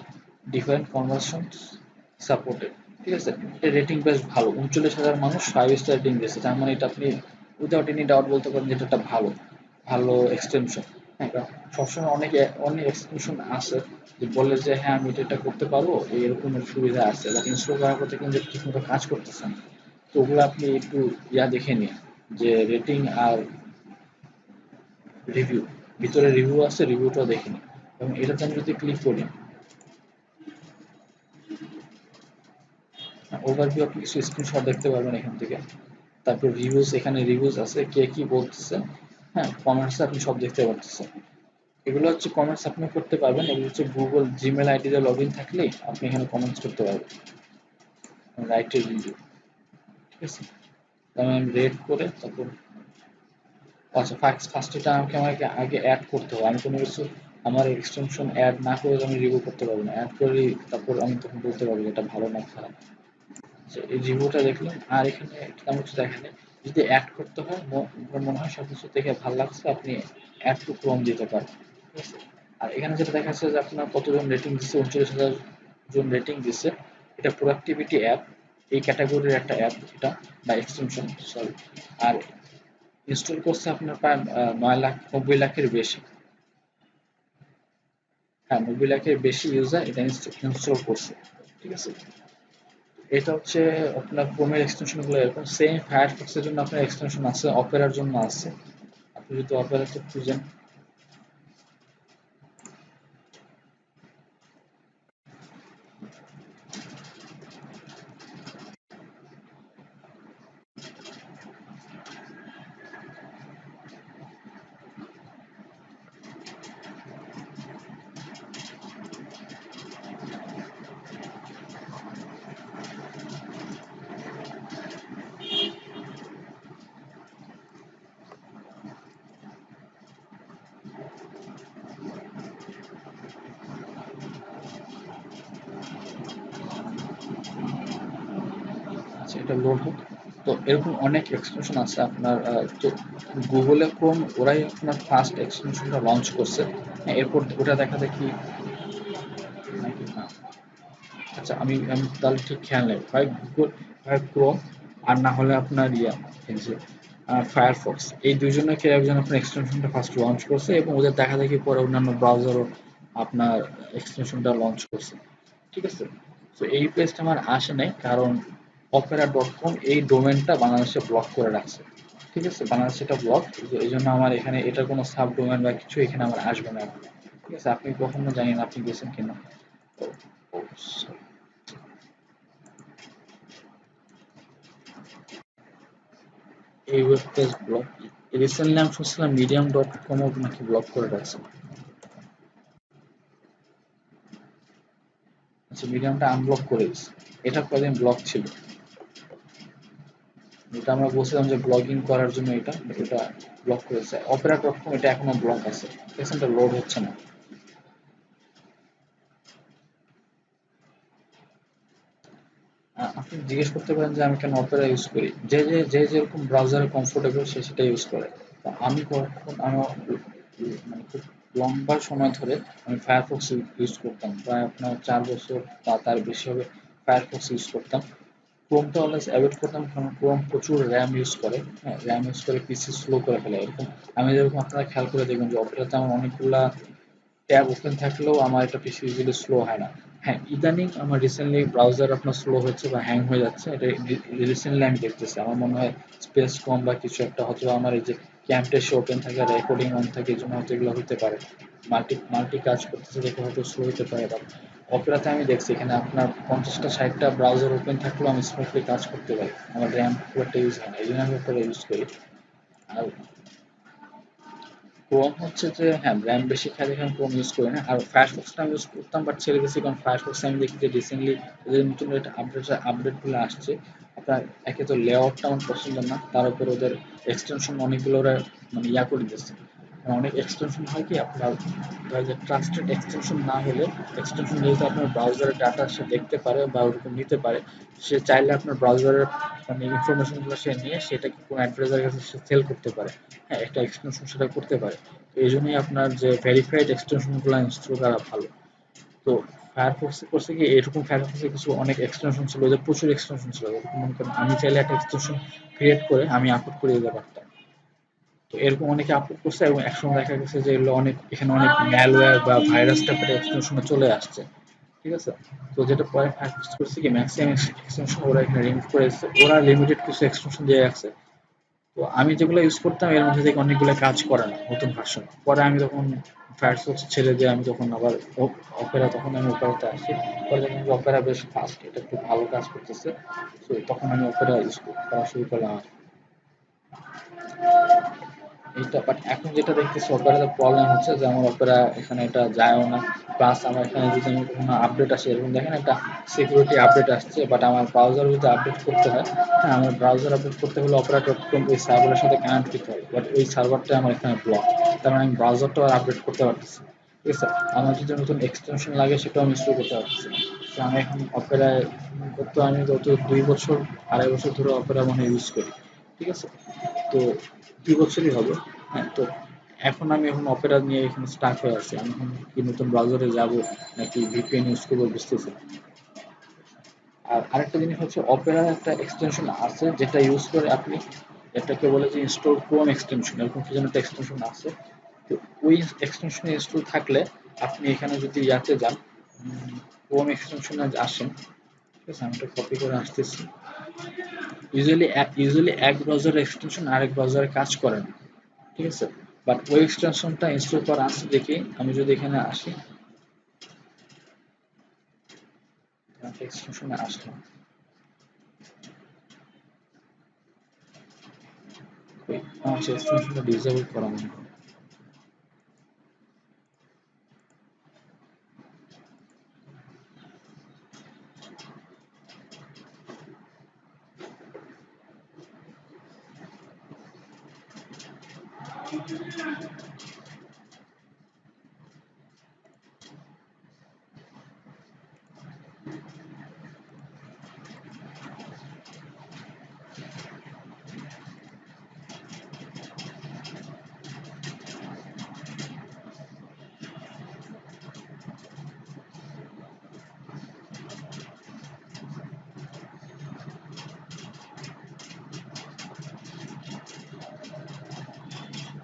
different conversion supported. ঠিক আছে, এটা রেটিং বেশ ভালো, 39,000 মানুষ 5 স্টার রেটিং দিয়েছে, তার মানে এটা আপনি উইদাউট এনি ডাউট বলতে পারেন যে এটা একটা ভালো ভালো এক্সটেনশন। হ্যাঁ, কারণ সবসময় অনেক অনেক এক্সটেনশন আছে যে বলে যে হ্যাঁ আমি এটা করতে পারবো, এরকম সুবিধা আছে, বাট ইনস্টল করার পর দেখবেন যে ঠিকমতো কাজ করতেছে না। তো ওগুলো আপনি একটু দেখে নিন, যে রেটিং আর রিভিউ, ভিতরে রিভিউ আছে, রিভিউটাও দেখে নিন। এবং এটাতে আমি যদি ক্লিক করি, ওভারভিউ, আপনি কিছু স্ক্রিনশট দেখতে পারবেন এখান থেকে। তারপর রিভিউস, এখানে রিভিউস আছে, কে কি বলতেছে। হ্যাঁ, কমেন্টস আপনি সব দেখতে পাচ্ছেন। এগুলো হচ্ছে কমেন্টস আপনি করতে পারবেন, এগুলো হচ্ছে গুগল জিমেল আইডিতে লগ ইন থাকলেই আপনি এখানে কমেন্টস করতে পারবেন, রাইটের রিভিউ। ঠিক আছে, তাহলে আমি রেড করে তারপর, আচ্ছা ফার্স্ট এটা আমাকে আগে অ্যাড করতে হবে, আমি কোনো কিছু আমার এক্সটেনশন অ্যাড না করে আমি রিভিউ করতে পারবো না, অ্যাড করে তারপর আমি তখন বলতে পারবো যে এটা ভালো না খারাপ। আচ্ছা, এই রিভিউটা দেখলাম, আর এখানে তেমন কিছু দেখা নেই। যদি অ্যাড করতে হয়, মনে হয় সব কিছু দেখে ভালো লাগছে, আপনি অ্যাড টু ক্রোম দিতে পারেন। ঠিক আছে, আর এখানে যেটা দেখা যাচ্ছে যে আপনার কতজন রেটিং দিচ্ছে, 39,000 জন রেটিং দিচ্ছে। এটা প্রোডাক্টিভিটি অ্যাপ, এই ক্যাটাগরির একটা অ্যাপ এটা, বা এক্সটেনশন সরি। আর ইনস্টল করছে আপনার প্রায় 9,90,00,000-এর বেশি। হ্যাঁ, 90,00,000-এর বেশি ইউজার এটা ইনস্টল করছে। ঠিক আছে, এটা হচ্ছে আপনার ক্রোমের এক্সটেনশন গুলো এরকম। সেম ফায়ারফক্সের জন্য আপনার এক্সটেনশন আছে, অপেরার জন্য আছে। আপনি যদি অপেরাতে খুঁজেন, এটা লোড হোক। তো এরকম অনেক এক্সটেনশন আছে আপনার তো গুগলে ক্রোম ওরাই আপনার ফার্স্ট এক্সটেনশনটা লঞ্চ করছে। এরপর ওটা দেখা দেখি নাকি না, আচ্ছা আমি আমি তাহলে ঠিক খেয়াল নেই, হয় গুগল হয় ক্রোম, আর না হলে আপনার এই যে ফায়ারফক্স, এই দুজনে কেউ একজন আপনার এক্সটেনশনটা ফার্স্ট লঞ্চ করছে এবং ওদের দেখা দেখি পরে অন্যান্য ব্রাউজারও আপনার এক্সটেনশনটা লঞ্চ করছে। ঠিক আছে, তো এই পেজটা আমার আসে নাই কারণ opera.com এই ডোমেনটা বাংলাদেশে ব্লক করে রাখছে। ঠিক আছে, বাংলাদেশে এটা ব্লক, এই জন্য আমার এখানে এটার কোনো সাব ডোমেন বা কিছু এখানে আমার আসবে না এখন। ঠিক আছে, আপনি কখনো জানি না আপনি গেছেন কিনা। ও, ও, sorry। এই ওয়েব পেজ ব্লক, রিসেন্টলি আমি শুনছিলাম medium.com-ও নাকি ব্লক করে রাখছে। আচ্ছা, মিডিয়ামটা আনব্লক করে দিচ্ছে। এটা কদিন ব্লক ছিল, এটা আমরা বলছিলাম যে ব্লগিং করার জন্য এটা, এটা ব্লক করেছে। opera.com এটা এখনো ব্লক আছে, এটা লোড হচ্ছে না। আপনি জিজ্ঞেস করতে পারেন যে আমি কেন অপেরা ইউজ করি, যে যেরকম ব্রাউজারে কমফোর্টেবল সে সেটা ইউজ করে। তো আমি কখন আমার মানে খুব লম্বা সময় ধরে আমি ফায়ারফক্স ইউজ করতাম, প্রায় আপনার 4 বছর বা তার বেশি হবে ফায়ারফক্স ইউজ করতাম। ক্রোমটা অলওয়েজ অ্যাভয়েড করতাম কারণ ক্রোম প্রচুর র্যাম ইউজ করে, হ্যাঁ র্যাম ইউজ করে পিসি স্লো করে ফেলে এরকম। আমি যেরকম আপনারা খেয়াল করে দেখবেন যে অপেরাতে আমার অনেকগুলা ট্যাব ওপেন থাকলেও আমার এটা বেশি ইজিলি স্লো হয় না। হ্যাঁ, ইদানিং আমার রিসেন্টলি ব্রাউজার আপনার স্লো হচ্ছে বা হ্যাং হয়ে যাচ্ছে, এটা রিসেন্টলি আমি দেখতেছি। আমার মনে হয় স্পেস কম বা কিছু একটা, হয়তো আমার এই যে ক্যামটেসে ওপেন থাকে, রেকর্ডিং অন থাকে, এই জন্য হয়তো এগুলো হতে পারে। মাল্টি মাল্টি কাজ করতেছে দেখে হয়তো স্লো হতে পারে। বাট অপেরাতে আমি দেখছি এখানে আপনার 50টা 60টা ব্রাউজার ওপেন থাকলেও আমি স্মুথলি কাজ করতে পারি, আমার র্যাম খুব একটা ইউজ হয় না, এই জন্য আমি অপেরা ইউজ করি। আর ক্রোম হচ্ছে যে হ্যাঁ র্যাম বেশি খায় দেখে আমি ক্রোম ইউজ করি না। আর ফায়ারফক্সটা আমি ইউজ করতাম বাট ছেড়ে দিয়েছি কারণ ফায়ারফক্স আমি দেখি যে রিসেন্টলি ওদের নতুন একটা আপডেটগুলো আসছে। আপনার একে তো লেআউটটা আমার পছন্দ না, তার উপর ওদের এক্সটেনশন অনেকগুলো ওরা মানে করে দিচ্ছে। অনেক এক্সটেনশন হয় কি আপনার যে ট্রাস্টেড এক্সটেনশন না হলে, এক্সটেনশন যেহেতু আপনার ব্রাউজারের ডাটা সে দেখতে পারে বা ওরকম নিতে পারে, সে চাইলে আপনার ব্রাউজারের মানে ইনফরমেশনগুলো সে নিয়ে সেটাকে কোনো অ্যাডভার্টাইজারের কাছে সে সেল করতে পারে। হ্যাঁ, একটা এক্সটেনশন সেটা করতে পারে। তো এই জন্যই আপনার যে ভেরিফাইড এক্সটেনশনগুলো ইনস্টল করা ভালো। তো ফায়ারফক্সে করছে কি এরকম, ফায়ারফক্সে কিছু অনেক এক্সটেনশন ছিল, ওদের প্রচুর এক্সটেনশন ছিল, এরকম মনে করেন আমি চাইলে একটা এক্সটেনশন ক্রিয়েট করে আমি আপলোড করে দিতে পারতাম। তো এরকম অনেকে আপলোড করছে এবং একসময় দেখা গেছে যে এগুলো অনেক, এখানে অনেক ম্যালওয়্যার বা ভাইরাস টাইপের এক্সটেনশনে চলে আসছে। ঠিক আছে, তো যেটা পরে ফায়ারফক্স করছে কি ম্যাক্সিমাম এক্সটেনশন ওরা এখানে রিমুভ করে এসেছে, ওরা লিমিটেড কিছু এক্সটেনশন দিয়ে রাখছে। তো আমি যেগুলো ইউজ করতাম এর মধ্যে থেকে অনেকগুলো কাজ করে না নতুন ভার্সন। পরে আমি তখন ফায়ারফক্স ছেড়ে দিয়ে আমি তখন আবার অপেরা, তখন আমি অপেরাতে আসি। পরে দেখলাম যে অপেরা বেশ ফাস্ট, এটা খুব ভালো কাজ করতেছে। তো তখন আমি অপেরা ইউজ করা শুরু করলাম। এইটা বাট এখন যেটা দেখতেছি অপেরাতে প্রবলেম হচ্ছে যে আমার অপেরা এখানে এটা যায়ও না। প্লাস আমার এখানে যদি আমি কোনো আপডেট আসে, এরকম দেখেন একটা সিকিউরিটি আপডেট আসছে, বাট আমার ব্রাউজার যদি আপডেট করতে হয়, হ্যাঁ আমার ব্রাউজার আপডেট করতে হলে opera.com ওই সার্ভারের সাথে কানেক্ট করতে হবে, বাট ওই সার্ভারটা আমার এখানে ব্লক। তার মানে আমি ব্রাউজারটাও আর আপডেট করতে পারতেছি না। ঠিক আছে, আমার যদি নতুন এক্সটেনশন লাগে সেটাও আমি ইনস্টল করতে পারতেছি না। তো আমি এখন অপেরায় আমি গত 2 বছর 2.5 বছর ধরে অপেরা মানে ইউজ করি। ঠিক আছে, তো 2 বছরই হবে। হ্যাঁ, তো এখন অপেরা নিয়ে এখানে স্টাক হয়ে আছি। আমি এখন কি নতুন ব্রাউজারে যাব নাকি ভিপিএন ইউজ করবো বুঝতেছি না। আর আরেকটা জিনিস হচ্ছে অপেরার একটা এক্সটেনশন আছে যেটা ইউজ করে আপনি, এটাকে বলে যে ইনস্টল ক্রোম এক্সটেনশন, এরকম কি যেন একটা এক্সটেনশন আছে। তো ওই এক্সটেনশন ইনস্টল থাকলে আপনি এখানে যদি ইয়াতে যান, ক্রোম এক্সটেনশনে আসেন। ঠিক আছে, আমি এটা কপি করে আসতেছি। ইউজুয়ালি এক ব্রাউজারের এক্সটেনশন আরেক ব্রাউজারে কাজ করে না। ঠিক আছে, বাট ওই এক্সটেনশনটা ইনস্টল করা আছে দেখি। আমি যদি এখানে আসি, এক্সটেনশনে আসলাম, আমার সেই এক্সটেনশনটা ডিসেবল করা মনে হয়।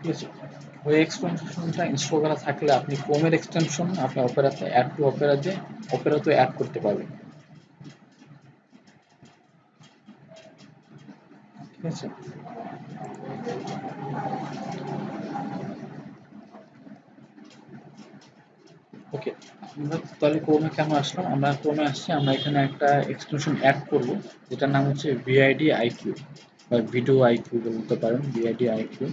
ঠিক আছে। ওই এক্সটেনশনটা ইনস্টল করা থাকলে আপনি ক্রোমের এক্সটেনশন আপনি অপেরাতে অ্যাড টু অপেরা দিয়ে অপেরাতে অ্যাড করতে পারবেন। ঠিক আছে। ওকে, আমরা তাহলে ক্রোমে কেন আসলাম? আমরা ক্রোমে আসছি, আমরা এখানে একটা এক্সটেনশন অ্যাড করব যেটার নাম হচ্ছে ভিআইডি আইকিউ বা ভিডিও আইকিউ বলতে পারেন, ভিআইডি আইকিউ।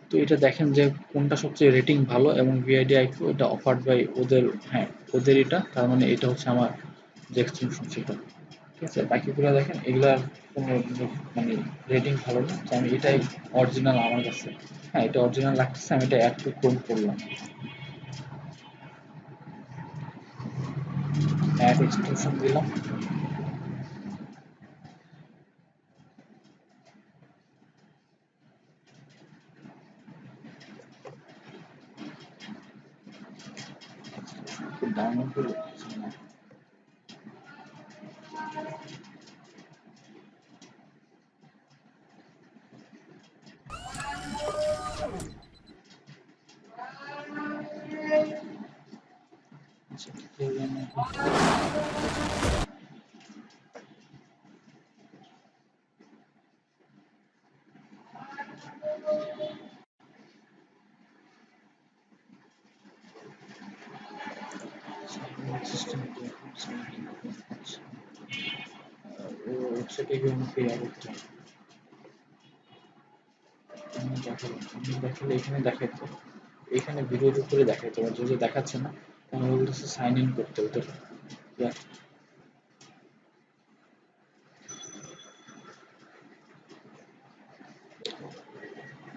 তো এটা দেখেন যে কোনটা সবচেয়ে রেটিং ভালো এবং ভিআইডি আইকিউ এটা অফার্ড বাই ওদের, হ্যাঁ ওদের এটা, তার মানে এটা হচ্ছে আমার যে এক্সটেনশন সেটা। ঠিক আছে, বাকিগুলো দেখেন এগুলার কোনো মানে রেটিং ভালো না, তো আমি এটাই অরিজিনাল আমার কাছে। হ্যাঁ এটা অরিজিনাল লাগতেছে, আমি এটা অ্যাড টু ক্রোম করলাম, অ্যাড এক্সটেনশন দিলাম। ডাউনলোড করে ওয়েবসাইটে গিয়ে আমাকে ইয়া করতে হবে। দেখালে এখানে দেখাইতো, এখানে ভিডিওর উপরে দেখাইতো, আর যদি দেখাচ্ছে না তাহলে বলতেছে সাইন ইন করতে হবে।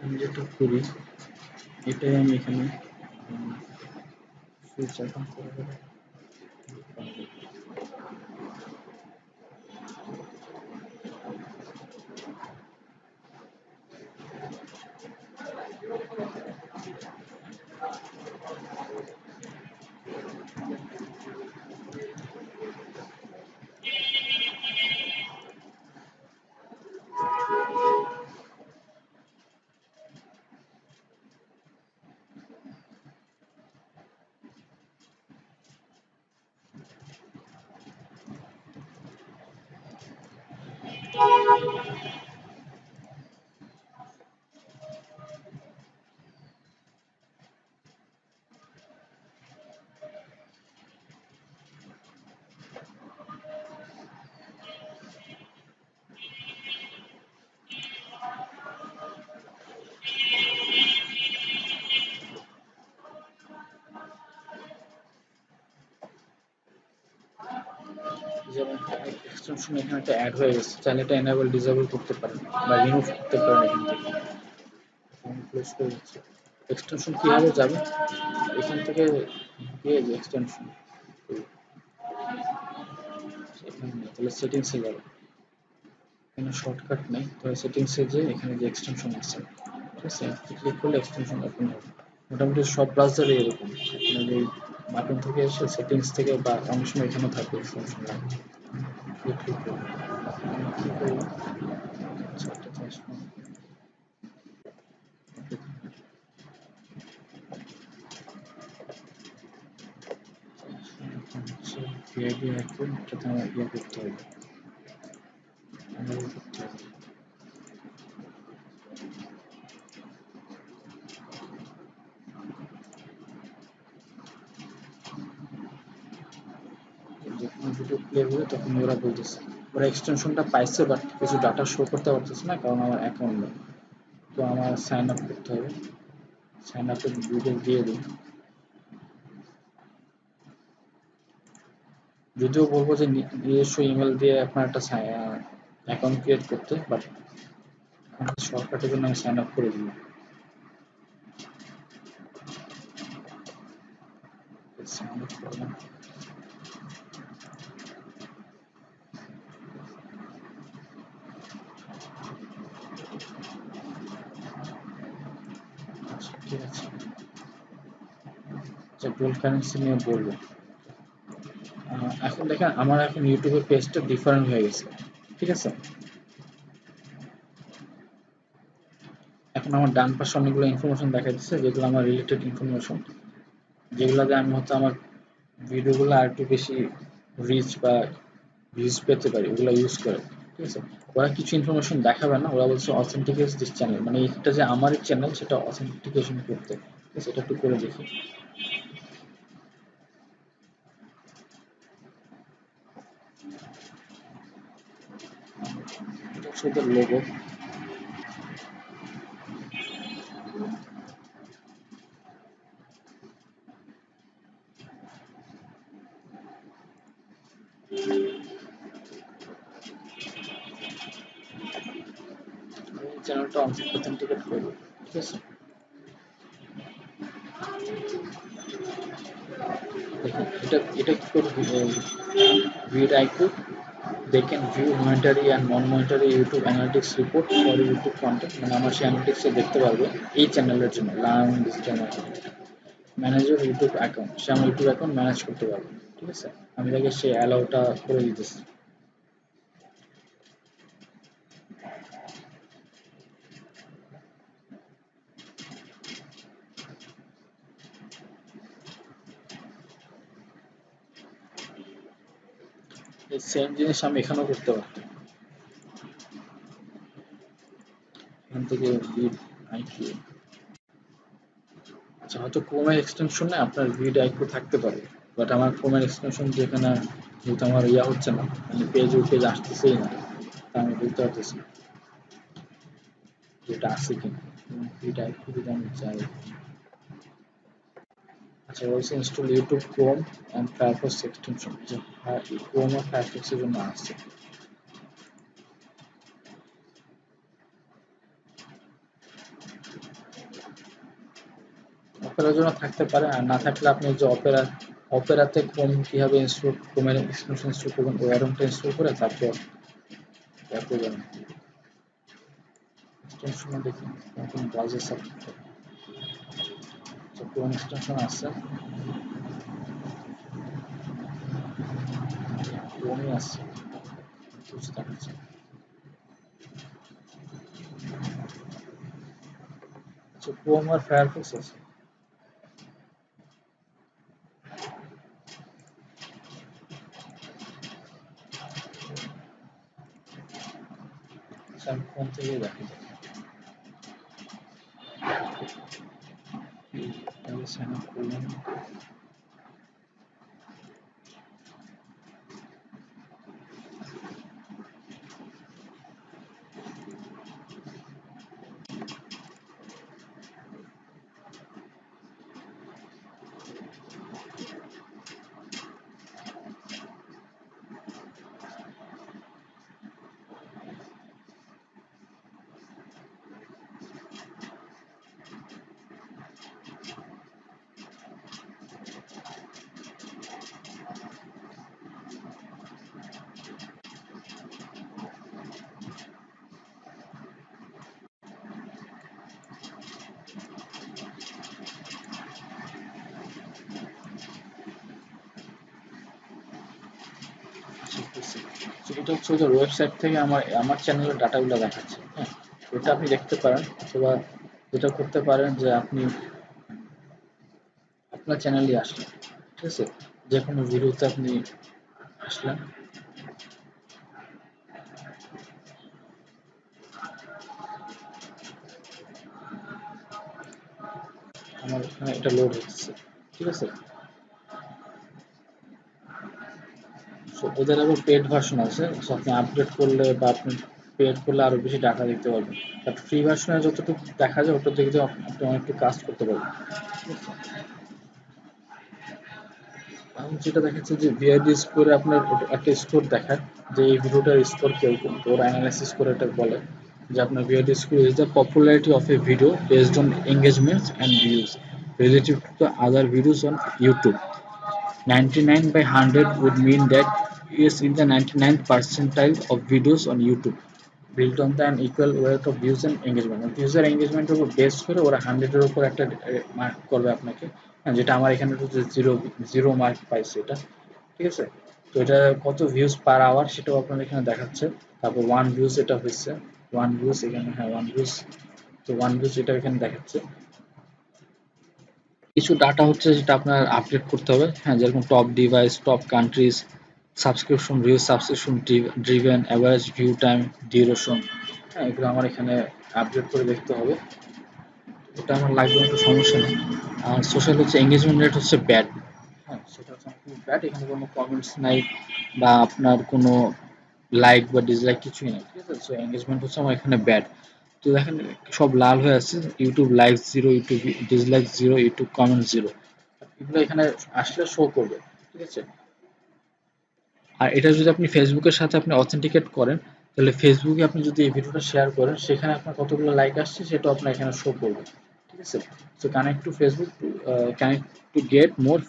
আমি যেটা করি এটাই আমি এখানে সুইচ অ্যাকাউন্ট করে দেবো। যেমন এক্সটেনশন এখানে একটা অ্যাড হয়ে গেছে, চাইলে এটা এনেবল ডিসেবল করতে পারেন বা রিমুভ করতে পারেন এখান থেকে। আমি ক্লোজ করে দিচ্ছি। এক্সটেনশন কিভাবে যাবে এখান থেকে গিয়ে যে এক্সটেনশন এখানে নেই, তাহলে সেটিংসে যাবে, এখানে শর্টকাট নেই, তাহলে সেটিংসে যে এখানে যে এক্সটেনশন আছে, ঠিক আছে ক্লিক করলে এক্সটেনশন ওপেন হবে। মোটামুটি সব ব্রাউজারে এরকম, আপনার এই বাটন থেকে এসে সেটিংস থেকে বা অনেক সময় এখানে থাকবে এক্সটেনশন লাগে, ক্লিক করবো। আমি কি করলাম, আচ্ছা এটা ট্রান্সফর্ম হচ্ছে ভিআইডি আইকিউ, এটাতে আমার ইয়ে করতে হবে, enable করতে হবে। যখন ভিডিও প্লে হবে তখন ওরা বলতেছে, ওরা এক্সটেনশনটা পাইছে বাট কিছু ডাটা শো করতে পারতেছে না কারণ আমার অ্যাকাউন্ট নেই, তো আমার সাইন আপ করতে হবে। সাইন আপের ডিটেল দিয়ে দিই, যদিও বলবো যে নিজস্ব ইমেল দিয়ে আপনার একটা অ্যাকাউন্ট ক্রিয়েট করতে, বাট শর্টকাটের জন্য আমি সাইন আপ করে দিলাম। সাইন আপ করলাম, আচ্ছা ঠিক আছে। আচ্ছা ডুয়াল কারেন্সি নিয়ে বলবো, এখন দেখেন আমার এখন ইউটিউবের পেজটা ডিফারেন্ট হয়ে গেছে, ঠিক আছে। এখন আমার ডান পাশে অনেকগুলো ইনফরমেশন দেখা যাচ্ছে, যেগুলো আমার রিলেটেড ইনফরমেশন, যেগুলোতে আমি হয়তো আমার ভিডিওগুলো আর একটু বেশি রিচ বা ভিউজ পেতে পারি, ওগুলো ইউজ করে, ঠিক আছে। ওরা কিছু ইনফরমেশন দেখাবে না, ওরা বলছে অথেন্টিকেট দিস চ্যানেল, মানে এটা যে আমার চ্যানেল সেটা অথেন্টিকেশন করতে, ঠিক আছে। এটা একটু করে দেখি। এটা হচ্ছে ওদের লোগো। চ্যানেলটা অথেন্টিকেট করবো, ঠিক আছে। দেখুন এটা কি করে ভিড iQOO, they can view monetary and non-monetary YouTube analytics report for YouTube content, মানে আমার সেই analytics দেখতে পারবে এই চ্যানেলের জন্য, learn digital marketing. Manager YouTube account, সে আমার ইউটিউব অ্যাকাউন্ট ম্যানেজ করতে পারবে, ঠিক আছে। আমি তাকে সেই অ্যালাউটা করে দিতেছি। এই সেম জিনিস আমি এখানেও করতে পারতাম। এখান থেকে ভিড আইকিউ, আচ্ছা হয়তো ক্রোমের এক্সটেনশনে আপনার ভিড আইকিউ থাকতে পারে, বাট আমার ক্রোমের এক্সটেনশন যেখানে, যেহেতু আমার ইয়া হচ্ছে না, মানে পেজ আসতেছেই না, তা আমি বলতে পারতেছি না যেটা আছে কিনা। ভিড আইকিউ যদি আমি চাই, আচ্ছা বলছে install YouTube Chrome and Firefox extension, যে ক্রোম আর ফায়ারফক্সের জন্য আসছে। অপেরার জন্য থাকতে পারে, আর না থাকলে আপনি যে অপেরাতে ক্রোম কিভাবে ইনস্টল, ক্রোমের এক্সটেনশন ইনস্টল করবেন, ওই অ্যারমটা ইনস্টল করে তারপর ইয়া করবেন। এক্সটেনশন দেখি নতুন ব্রাউজার সাপোর্ট করে, তো ক্রোম এক্সটেনশন আছে, ক্রোমই আসছে, বুঝতে পারছি। আচ্ছা ক্রোম আর ফায়ারফক্স আছে। আচ্ছা আমি ফোন থেকে দেখি, সাইন আপ করলাম। এটা হচ্ছে ওদের ওয়েবসাইট থেকে আমার আমার চ্যানেলের ডাটাগুলো দেখাচ্ছে, হ্যাঁ। ওটা আপনি দেখতে পারেন, অথবা যেটা করতে পারেন যে আপনি আপনার চ্যানেলই আসলেন, ঠিক আছে, যে কোনো ভিডিওতে আপনি আসলেন, আমার এখানে এটা লোড হচ্ছে, ঠিক আছে। সো ওদের আবার পেড ভার্সন আছে, সো আপনি আপডেট করলে বা আপনি পেড করলে আরো বেশি ডাটা দেখতে পারবেন, বাট ফ্রি ভার্সনে যতটুকু দেখা যায় ওটা দেখে আপনি অনেকটু কাজ করতে পারবেন, ঠিক আছে। এখন যেটা দেখাচ্ছে যে ভিআইডি স্কোরে আপনার একটা স্কোর দেখায়, যে এই ভিডিওটার স্কোর কিরকম, তো ওরা অ্যানালাইসিস করে এটা বলে যে আপনার VID score is the popularity of A video based on engagements and views relative to the other videos on YouTube. 99 by 100 would mean that is in the 99th percentile of videos on YouTube built on the an equal weight of views and engagement. User engagement এর উপর base করে ওরা 100 এর উপর একটা mark করবে আপনাকে, যেটা আমার এখানে তো জিরো জিরো মার্ক পাইছে এটা, ঠিক আছে। তো এটা কত ভিউজ পার আওয়ার সেটাও আপনার এখানে দেখাচ্ছে। তারপর ওয়ান ভিউজ এটা হচ্ছে, ওয়ান ভিউজ এখানে, হ্যাঁ ওয়ান ভিউজ, তো ওয়ান ভিউজ এটা এখানে দেখাচ্ছে। কিছু ডাটা হচ্ছে যেটা আপনার আপডেট করতে হবে, হ্যাঁ, যেরকম top device, top countries, subscription view, subscription driven, average view time, duration, হ্যাঁ, এগুলো আমার এখানে আপডেট করে দেখতে হবে। এটা আমার লাগবে একটু, সমস্যা নেই। আর সোশ্যাল হচ্ছে এঙ্গেজমেন্ট রেট হচ্ছে ব্যাড, হ্যাঁ সেটা হচ্ছে খুব ব্যাড, এখানে কোনো কমেন্টস নাই বা আপনার কোনো লাইক বা ডিসলাইক কিছুই নাই, ঠিক আছে। সো এঙ্গেজমেন্ট হচ্ছে আমার এখানে ব্যাড। তো দেখেন সব লাল হয়ে আছে, YouTube like zero, YouTube dislike zero, YouTube comment zero, এগুলো এখানে আসলে শো করবে, ঠিক আছে। আর এটা যদি আপনি ফেসবুকের সাথে আপনি অথেন্টিকেট করেন, তাহলে ফেসবুকে আপনি যদি এই ভিডিওটা শেয়ার করেন, সেখানে আপনার কতগুলো লাইক আসছে সেটা আপনার এখানে শো করবে, ঠিক আছে। So connect to Facebook, connect to get more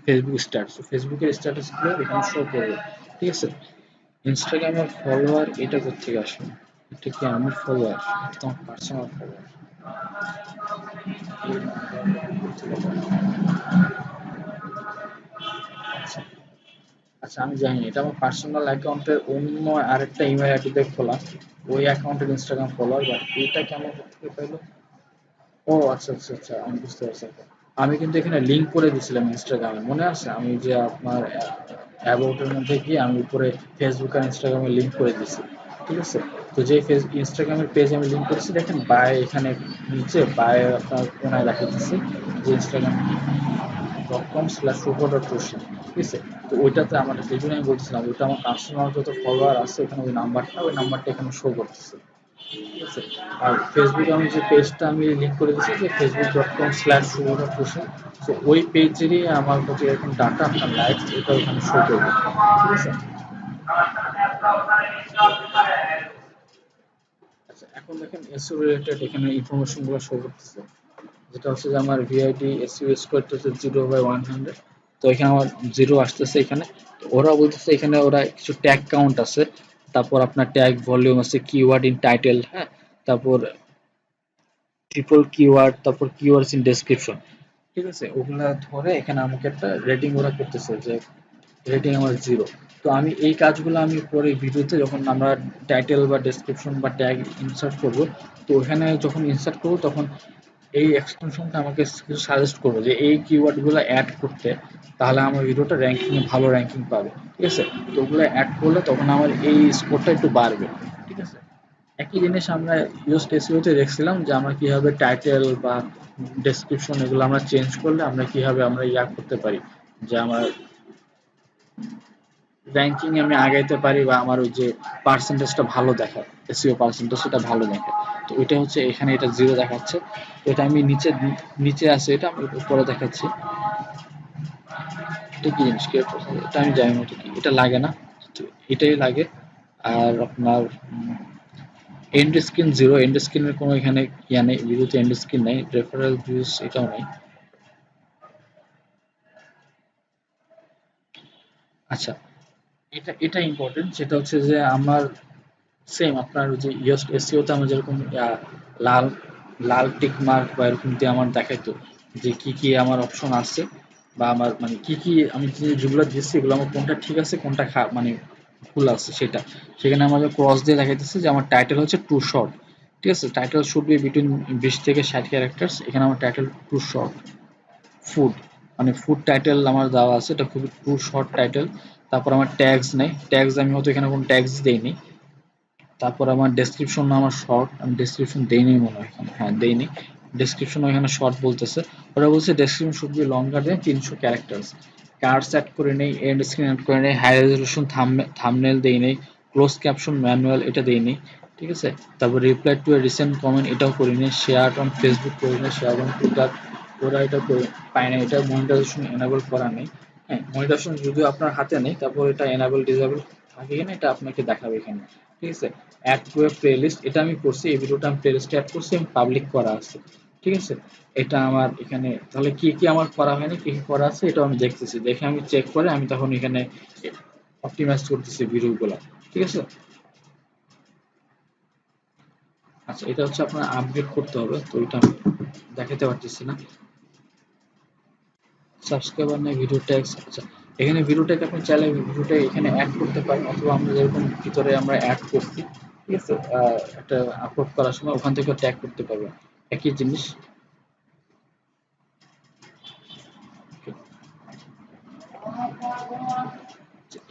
Facebook status, ফেসবুকের স্ট্যাটাসগুলো এখানে শো করবে, ঠিক আছে। ইনস্টাগ্রামের ফলোয়ার এটা কোত্থেকে আসবে? এটা কি আমার ফলোয়ার? এটা তো আমার পার্সোনাল ফলোয়ার। আচ্ছা, আচ্ছা আমি জানি না। এটা আমার পার্সোনাল অ্যাকাউন্টের অন্য আরেকটা ইমেল আইডি দিয়ে খোলা, ওই অ্যাকাউন্টের ইনস্টাগ্রাম ফলোয়ার, বাট এটা কেমন করতে পারলো? ও আচ্ছা আচ্ছা আচ্ছা, আমি বুঝতে পারছি এখন। আমি কিন্তু এখানে লিঙ্ক করে দিয়েছিলাম ইনস্টাগ্রামে, মনে আছে? আমি যে আপনার অ্যাবাউটের মধ্যে গিয়ে আমি উপরে ফেসবুক আর ইনস্টাগ্রামে লিঙ্ক করে দিয়েছি, ঠিক আছে। তো যে ইনস্টাগ্রামের পেজ আমি লিঙ্ক করেছি, দেখেন বাই এখানে নিচে বাই আপনার কোনায় দেখাচ্ছি যে instagram.com/শুভ.রশিদ, ঠিক আছে। তো ওইটাতে আমার, সেই জন্য আমি বলছিলাম ওইটা আমার পার্সোনাল যত ফলোয়ার আছে ওখানে ওই নাম্বারটা এখানে শো করতেছে, ঠিক আছে। আর ফেসবুকে আমি যে পেজটা আমি লিঙ্ক করে দিচ্ছি যে facebook.com/শুভ.রশিদ, তো ওই পেজেরই আমার হচ্ছে এরকম ডাটা, আপনার লাইকস এটা ওখানে শো করবে, ঠিক আছে। আচ্ছা এখন দেখেন এসইও রিলেটেড এখানে ইনফরমেশন গুলো শো করতেছে, যেটা হচ্ছে যে আমার ভিআইডি এসইও স্কোয়ারটা হচ্ছে 0/100, তো এখানে আমার জিরো আসতেছে এখানে। তো ওরা বলতেছে এখানে ওরা কিছু ট্যাগ কাউন্ট আছে, তারপর আপনার ট্যাগ ভলিউম আছে, কিওয়ার্ড ইন টাইটেল, হ্যাঁ, তারপর ট্রিপল কিওয়ার্ড, তারপর কিওয়ার্ডস ইন ডেসক্রিপশন, ঠিক আছে। ওগুলা ধরে এখানে আমাকে একটা রেটিং ওরা করতেছে যে রেটিং আমার জিরো। তো আমি এই কাজগুলো আমি পরে ভিডিওতে যখন আমরা টাইটেল বা ডেসক্রিপশন বা ট্যাগ ইনসার্ট করব, তো ওখানে যখন ইনসার্ট করব তখন এই এক্সটেনশনটা আমাকে কিছু সাজেস্ট করবে যে এই কিওয়ার্ডগুলো অ্যাড করতে, তাহলে আমার ভিডিওটা র্যাঙ্কিং, ভালো র্যাঙ্কিং পাবে, ঠিক আছে। তো ওগুলো অ্যাড করলে তখন আমার এই স্কোরটা একটু বাড়বে, ঠিক আছে। একই জিনিস আমরা জাস্ট এসইওতে দেখছিলাম যে আমরা কিভাবে টাইটেল বা ডেসক্রিপশন এগুলো আমরা চেঞ্জ করলে আমরা কিভাবে আমরা করতে পারি, যে আমার র্যাঙ্কিং আমি আগাইতে পারি বা আমার ওই যে পার্সেন্টেজটা ভালো দেখায়, এসইও পার্সেন্টেজ সেটা ভালো দেখায়। তো এটা হচ্ছে এখানে এটা জিরো দেখাচ্ছে, তো এটা আমি নিচে নিচে আছে, এটা আমি উপরে দেখাচ্ছি। এটা কি জিনিস, কি এটা আমি জানি না এটা কি, এটা লাগে না, তো এটাই লাগে। আর আপনার এন্ড স্ক্রিন জিরো, এন্ড স্ক্রিনের কোনো এখানে নেই, ভিডিওতে এন্ড স্ক্রিন নেই, রেফারেল ভিউজ এটাও নেই। আচ্ছা, এটা ইম্পর্টেন্ট, সেটা হচ্ছে যে আমার সেম আপনার ওই যে ইয়োস্ট এসইওতে আমার যেরকম লাল লাল টিক মার্ক বা এরকম দিয়ে আমার দেখাইতো যে কি কি আমার অপশন আছে, বা আমার মানে কি কি আমি যেগুলো দিচ্ছি এগুলো আমার কোনটা ঠিক আছে কোনটা মানে ভুল আছে সেটা, সেখানে আমাদের ক্রস দিয়ে দেখাইতেছে যে আমার টাইটেল হচ্ছে টু শর্ট, ঠিক আছে। টাইটেল শুড বি বিটুইন 20 থেকে 60 ক্যারেক্টার্স, এখানে আমার টাইটেল টু শর্ট। ফুড, মানে ফুড টাইটেল আমার দেওয়া আছে, এটা খুবই টু শর্ট টাইটেল। তারপর আমার ট্যাগস নেই, ট্যাগস আমি হয়তো এখানে কোনো ট্যাগস দেইনি। তারপর আমার ডেসক্রিপশন আমার শর্ট, আমি ডেসক্রিপশন দেইনি মনে হয় এখানে, হ্যাঁ দেইনি। ডেসক্রিপশন এখানে শর্ট বলতেছে, ওরা বলছে description should be longer than 300 characters. Cards add করে নেই, এন্ড স্ক্রিন অ্যাড করে নেই, হাই রেজলিউশন থাম্বনেল দেই নেই, ক্লোজ ক্যাপশন ম্যানুয়াল এটা দেই নেই, ঠিক আছে। তারপর reply to a recent comment এটাও করিনি, শেয়ার অন ফেসবুক করিনি, শেয়ার অন টুইটার ওরা এটা পায় না, এটা মনিটাইজেশন এনাবল করা নেই। হ্যাঁ, মনিটাইজেশন যদিও আপনার হাতে নেই, তারপর এটা এনাবল ডিসেবল থাকে কিনা এটা আপনাকে দেখাবে এখানে, ঠিক আছে। অ্যাড টু এ প্লেলিস্ট এটা আমি করছি, এই ভিডিওটা আমি প্লেলিস্টে অ্যাড করছি, আমি পাবলিক করা আছে, ঠিক আছে। এটা আমার এখানে তাহলে কি কি আমার করা হয়নি, কি কি করা আছে এটাও আমি দেখতেছি, দেখে আমি চেক করে আমি তখন এখানে অপটিমাইজ করতেছি ভিডিওগুলো, ঠিক আছে। আচ্ছা এটা হচ্ছে আপনার আপডেট করতে হবে, তো এটা আমি দেখাতে পারতেছি না। সাবস্ক্রাইবার নেই, ভিডিও ট্যাক্স, আচ্ছা এখানে ভিডিওটাকে আপনি চাইলে ভিডিওটা এখানে অ্যাড করতে পারেন, অথবা আমরা যেরকম ভিতরে আমরা অ্যাড করছি, ঠিক আছে, একটা আপলোড করার সময় ওখান থেকে ট্যাগ করতে পারবেন, একই জিনিস।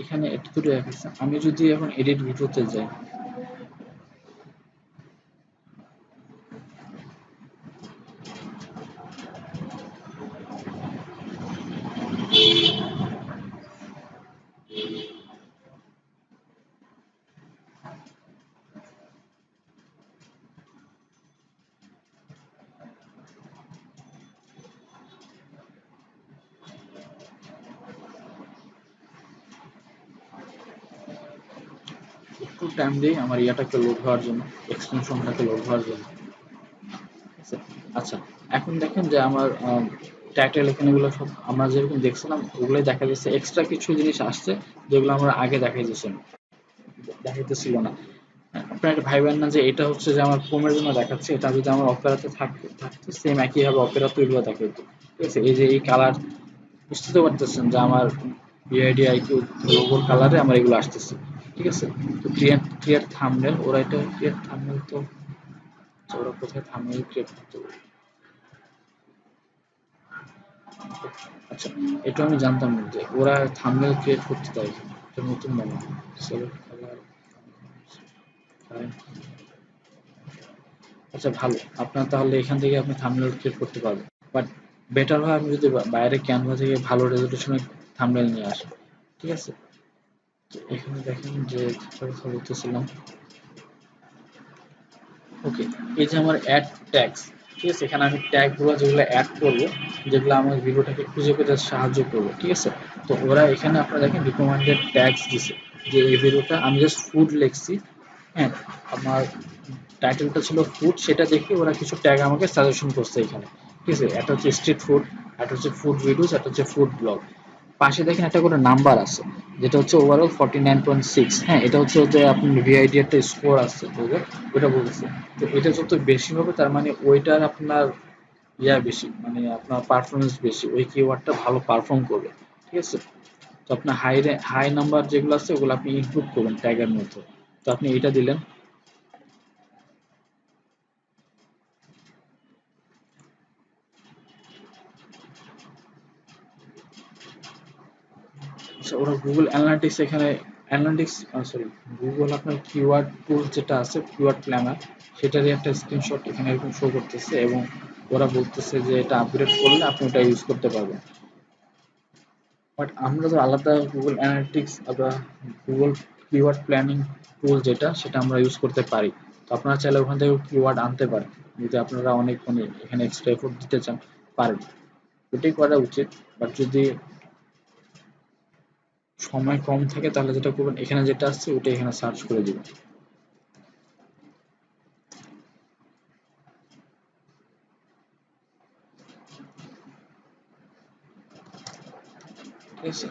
এখানে একটু দূরে দেখাচ্ছে। আমি যদি এখন এডিট ভিডিওতে যাই, একটু টাইম দিই আমার ইয়াটাকে লোড হওয়ার জন্য, এক্সটেনশনটাকে লোড হওয়ার জন্য। আচ্ছা, আচ্ছা, এখন দেখেন যে আমার টাইটেল এখানেগুলো সব আমরা যেরকম দেখছিলাম ওগুলোই দেখা যাচ্ছে, এক্সট্রা কিছু জিনিস আসছে যেগুলো আমরা আগে দেখাইতেছিল না। আপনারা এটা ভাইবেন না যে এটা হচ্ছে যে আমার ক্রোমের জন্য দেখাচ্ছে, এটা যদি আমার অপেরাতে থাকতো সেম একইভাবে অপেরাতে এগুলো দেখাইতো। ঠিক আছে, এই যে এই কালার, বুঝতে তো পারতেছেন যে আমার বিআইডি আইকিউ লোগোর কালারে আমার এগুলো আসতেছে। ঠিক আছে, তো ক্রিয়েট থাম্বনেল, ওরা এটা ক্রিয়েট থাম্বনেল তো ওরা কোথায় থাম্বনেল ক্রিয়েট করতে পারে? আচ্ছা, এটা আমি জানতাম না যে ওরা থাম্বনেল ক্রিয়েট করতে দেয়, এটা নতুন মনে হয়। Select color, আচ্ছা ভালো, আপনার তাহলে এখান থেকে আপনি থাম্বনেল ক্রিয়েট করতে পারবেন, বাট বেটার হয় আমি যদি বাইরে ক্যানভা থেকে ভালো রেজলিউশনের থাম্বনেল নিয়ে আসি। ঠিক আছে, তো এখানে দেখেন যে কথা বলতেছিলাম, ওকে, এই যে আমার অ্যাড ট্যাগস, ঠিক আছে, এখানে আমি ট্যাগগুলো যেগুলো অ্যাড করব, যেগুলো আমার ভিডিওটাকে খুঁজে পেতে সাহায্য করবে, ঠিক আছে, তো ওরা এখানে আপনারা দেখেন রিকমেন্ডেড ট্যাগস দিছে, যে এই ভিডিওটা আমি জাস্ট ফুড লিখছি, হ্যাঁ, আমার টাইটেলটা ছিল ফুড, সেটা দেখে ওরা কিছু ট্যাগ আমাকে সাজেশন করছে এখানে। ঠিক আছে, একটা হচ্ছে স্ট্রিট ফুড, একটা হচ্ছে ফুড ভিডিওস, একটা হচ্ছে ফুড ব্লগ। পাশে দেখেন একটা করে নাম্বার আছে, যেটা হচ্ছে ওভারঅল 49.6। হ্যাঁ, এটা হচ্ছে যে আপনার ভিআইডি একটা স্কোর আছে ওটা বলতেছে। তো এটা যত বেশি হবে তার মানে ওইটার আপনার বেশি, মানে আপনার পারফরমেন্স বেশি, ওই কিওয়ার্ডটা ভালো পারফর্ম করবে। ঠিক আছে, তো আপনার হাই নাম্বার যেগুলো আছে ওগুলো আপনি ইনক্লুড করবেন ট্যাগের মধ্যে। তো আপনি এটা দিলেন। আচ্ছা, ওরা গুগল অ্যানালিটিক্স এখানে অ্যানালিটিক্স, সরি, গুগল আপনার কিওয়ার্ড টুল যেটা আছে, কিওয়ার্ড প্ল্যানার, সেটারই একটা স্ক্রিনশট এখানে এরকম শো করতেছে, এবং ওরা বলতেছে যে এটা আপগ্রেড করলে আপনি ওটা ইউজ করতে পারবেন। বাট আমরা তো আলাদা গুগল অ্যানালিটিক্স বা গুগল কিওয়ার্ড প্ল্যানিং টুল যেটা, সেটা আমরা ইউজ করতে পারি। তো আপনারা চাইলে ওখান থেকে কিওয়ার্ড আনতে পারেন, যদি আপনারা অনেক মানে এখানে এক্সট্রা এফোর্ট দিতে চান, পারেন, ওটাই করা উচিত। বাট যদি সময় কম থাকে তাহলে যেটা করবেন, এখানে যেটা আসছে ওটা এখানে সার্চ করে দিবেন। ঠিক আছে,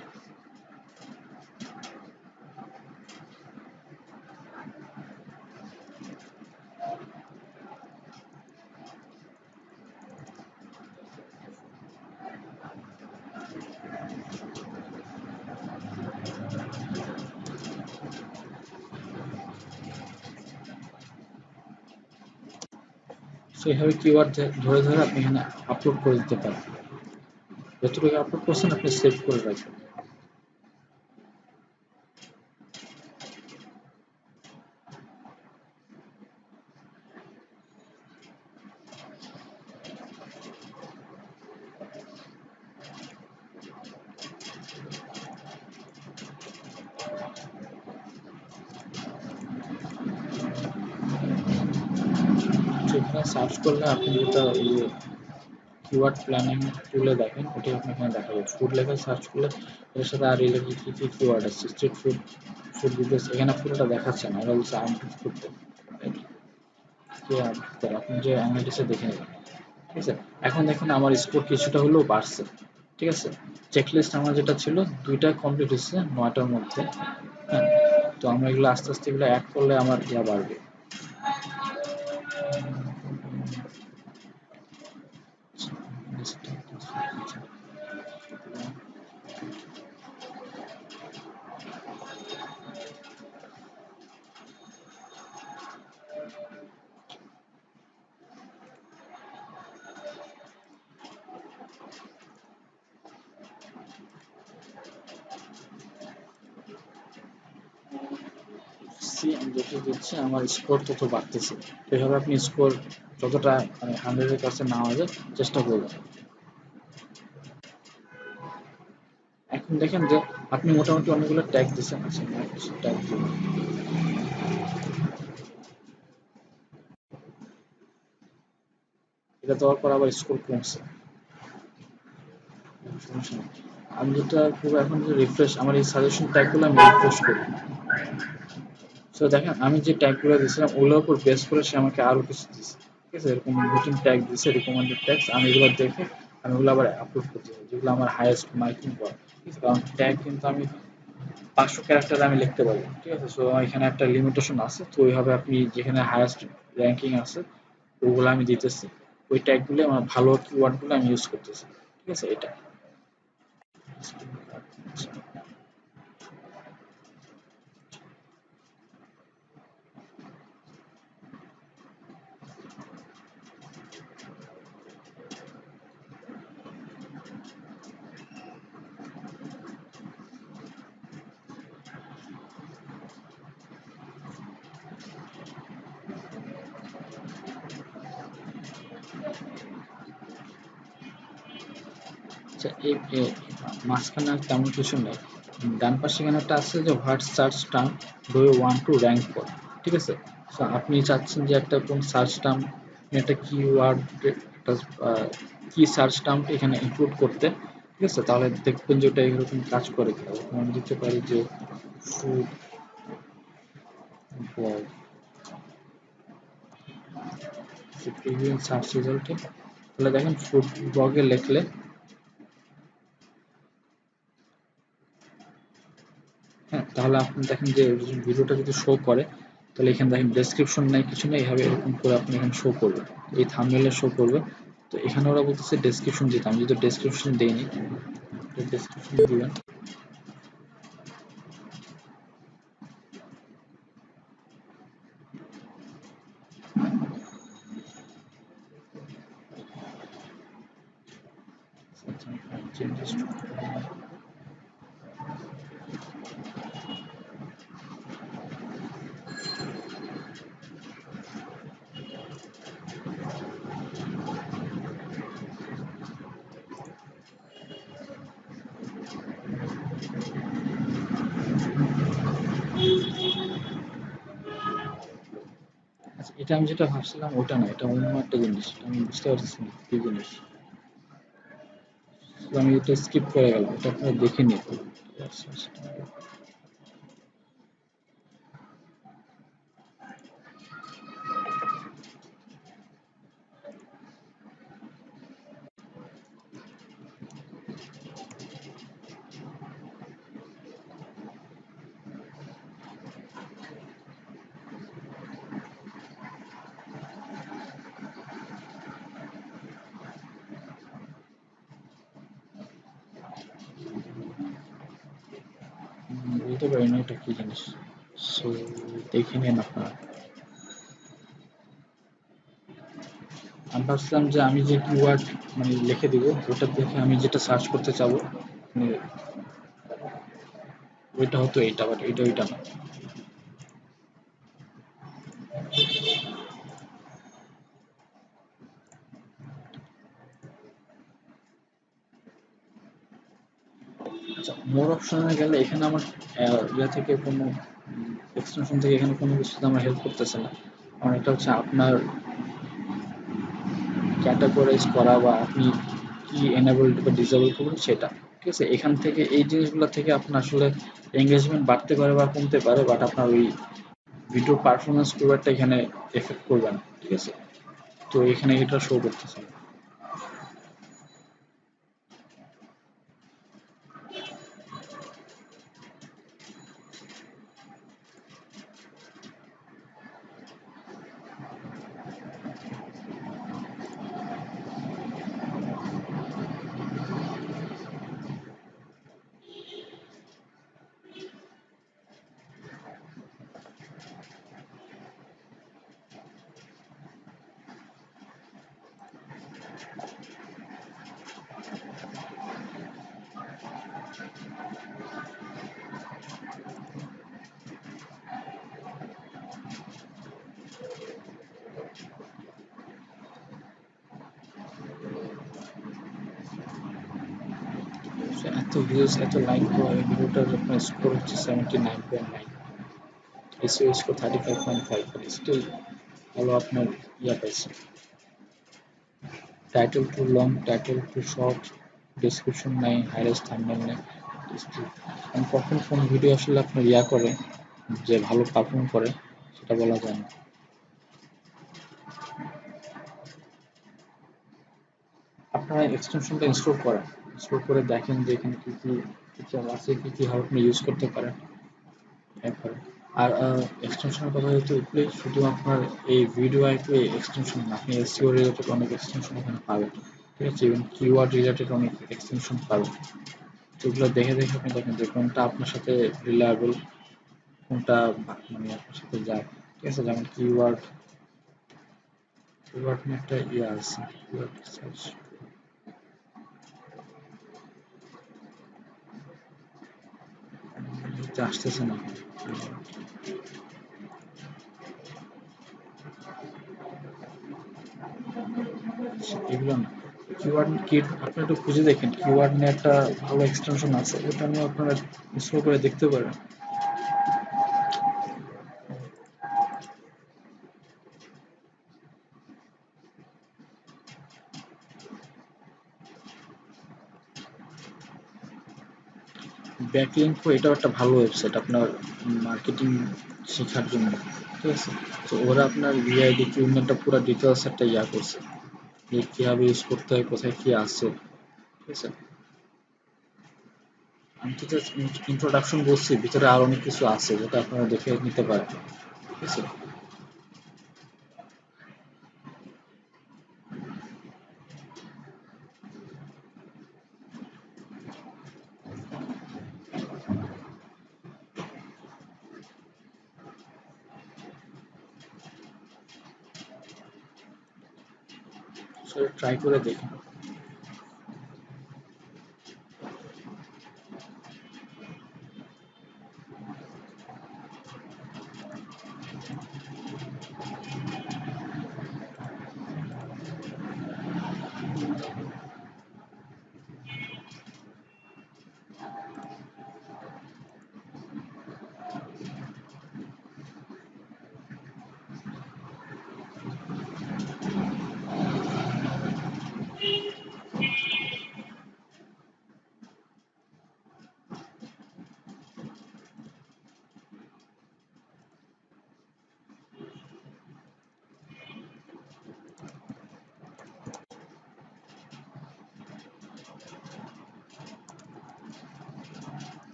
সো এইভাবে কিওয়ার্ড ধরে ধরে আপনি এখানে আপলোড করে দিতে পারেন। যতটুকু আপলোড করছেন আপনি সেভ করে রাখবেন। তো এখানে সার্চ করলে আপনি যেটা ইয়ে কিওয়ার্ড প্ল্যানিং টুলে দেখেন, ওটাই আপনি এখানে দেখাবে। ফুড লেখা সার্চ করলে এর সাথে আর রিলেটেড কি কি কিওয়ার্ড আছে, স্ট্রিট ফুড, ফুড ভিডিওস, এখানে পুরোটা দেখাচ্ছে না, এটা হচ্ছে আপডেট করতে, কে আপডেট করে আপনি যে অ্যানালিটিক্সে দেখে নেবেন। ঠিক আছে, এখন দেখেন আমার স্কোর কিছুটা হলেও বাড়ছে। ঠিক আছে, চেকলিস্ট আমার যেটা ছিল দুইটা কমপ্লিট হচ্ছে 9টার মধ্যে। হ্যাঁ, তো আমরা এগুলো আস্তে আস্তে এগুলো অ্যাড করলে আমার ইয়া বাড়বে। দিচ্ছি, আমি যত দিচ্ছি আমার স্কোর তত বাড়তেছে। এভাবে আপনি স্কোর যতটা মানে 100-এর কাছে না হওয়া যায় চেষ্টা করবেন। এখন দেখেন যে আপনি মোটামুটি অনেকগুলো ট্যাগ দিচ্ছেন। আচ্ছা ট্যাগ দিন, এটা দেওয়ার পর আবার স্কোর কমছে, সমস্যা নেই। আমি যেটা করবো এখন যে রিফ্রেশ, আমার এই সাজেশন ট্যাগগুলো আমি রিফ্রেশ করি। সো দেখেন আমি যে ট্যাগগুলো দিয়েছিলাম ওগুলোর উপর বেস করে সে আমাকে আরো কিছু দিচ্ছে, ঠিক আছে, এরকম নতুন ট্যাগ দিচ্ছে, রিকমেন্ডেড ট্যাগস। আমি এগুলো দেখে আমি ওগুলো আবার আপলোড করতে চাই, যেগুলো আমার হাইয়েস্ট মার্কিং করে, ঠিক আছে। কারণ ট্যাগ কিন্তু আমি 500 ক্যারেক্টার আমি লিখতে পারবো, ঠিক আছে। সো এখানে একটা লিমিটেশন আছে, তো ওইভাবে আপনি যেখানে হাইয়েস্ট র্যাঙ্কিং আছে ওগুলো আমি দিতেছি, ওই ট্যাগগুলো আমার ভালো কিওয়ার্ডগুলো আমি ইউজ করতেছি, ঠিক আছে। এটা আচ্ছা, মাঝখানে আর তেমন কিছু নেই। ডান পাশে এখানে একটা আছে যে what search term do you want to rank for, ঠিক আছে। সো আপনি চাচ্ছেন যে একটা কোন সার্চ টার্ম, একটা কিওয়ার্ড, একটা কি সার্চ টার্ম এখানে ইনক্লুড করতে, ঠিক আছে। তাহলে দেখবেন যে ওটা এরকম কাজ করে কিনা। আমি দিতে পারি যে ফুড ব্লগ, প্রিভিয়াস সার্চ রেজাল্টে, তাহলে দেখেন ফুড ব্লগে লিখলে, হ্যাঁ, তাহলে আপনি দেখেন যে ভিডিওটা যদি শো করে, তাহলে এখানে দেখেন ডেসক্রিপশন নাই, কিছু নেই, এইভাবে এরকম করে আপনি এখানে শো করবে, এই থাম্বনেইলে শো করবে। তো এখানে ওরা বলতেছে ডেসক্রিপশন দিতে, আমি যদি ডেসক্রিপশন দেইনি, ডেসক্রিপশন দিবেন। চেঞ্জেস, আচ্ছা এটা আমি যেটা ভাবছিলাম ওটা না, এটা অন্য একটা জিনিস, আমি বুঝতে পারছি না কি জিনিস। তো আমি এটা স্কিপ করে গেলাম, এটা আপনারা দেখে নিন। বলতে পারি না এটা কি জিনিস, সো দেখে নিন আপনারা। আমি ভাবছিলাম যে আমি যে কিওয়ার্ড মানে লিখে দিব ওটা দেখে আমি যেটা সার্চ করতে চাবো, মানে ওইটা হতো এইটা, বাট এটা ওইটা না। আচ্ছা মোর অপশনে গেলে এখানে আমার ইয়া থেকে কোনো এক্সটেনশন থেকে এখানে কোনো কিছুতে আমার হেল্প করতেছে না। আমার এটা হচ্ছে আপনার ক্যাটাগরাইজ করা বা আপনি কি এনেবলড বা ডিসেবল করবেন সেটা, ঠিক আছে। এখান থেকে এই জিনিসগুলো থেকে আপনার আসলে এঙ্গেজমেন্ট বাড়তে পারে বা কমতে পারে, বাট আপনার ওই ভিডিও পারফরমেন্স খুব একটা এখানে এফেক্ট করবে না, ঠিক আছে। তো এখানে এটা শো করতেছে না। এত ভিউজ এত লাইক এই ভিডিওটার আপনার স্কোর হচ্ছে 79.9, এসইও স্কোর 35.5, স্টিল ভালো আপনার পাইছে। Title to long, title to short, description নাই, হাইলাইট থাম্বনেল নাই, স্টিল কখন কোন ভিডিও আসলে আপনার করে যে ভালো পারফর্ম করে সেটা বলা যায় না। আপনারা এক্সটেনশনটা ইনস্টল করেন, ইনস্টল করে দেখেন যে এখানে কি কি ফিচার আছে, কি কি ভাবে আপনি ইউজ করতে পারেন একবারে। আর এক্সটেনশনের কথা যেহেতু উঠলেই, শুধু আপনার এই ভিডিও আইপি এক্সটেনশন না, আপনি এসইও রিলেটেড অনেক এক্সটেনশন এখানে পাবেন, ঠিক আছে, এবং কিওয়ার্ড রিলেটেড অনেক এক্সটেনশন পাবেন। তো ওগুলো দেখে দেখে আপনি দেখেন যে কোনটা আপনার সাথে রিলায়েবল, কোনটা মানে আপনার সাথে যায়, ঠিক আছে। যেমন কিওয়ার্ড কিওয়ার্ড নিয়ে একটা আছে, কিওয়ার্ড সার্চ আসতেছে না, এগুলো না। কিওয়ার্ড কি আপনি একটু খুঁজে দেখেন, কিওয়ার্ড নিয়ে একটা ভালো এক্সটেনশন আছে, ওটা নিয়ে আপনারা ইনস্টল করে দেখতে পারেন। ব্যাকলিংকো এটাও একটা ভালো ওয়েবসাইট আপনার মার্কেটিং শেখার জন্য, ঠিক আছে। তো ওরা আপনার ভিআইডি ইকুইপমেন্টটা পুরো ডিটেলস একটা করছে, যে কীভাবে ইউজ করতে হয়, কোথায় কী আছে, ঠিক আছে। আমি তো জাস্ট ইন্ট্রোডাকশন বলছি, ভিতরে আরো অনেক কিছু আছে যেটা আপনারা দেখে নিতে পারেন, ঠিক আছে। ট্রাই করে দেখুন।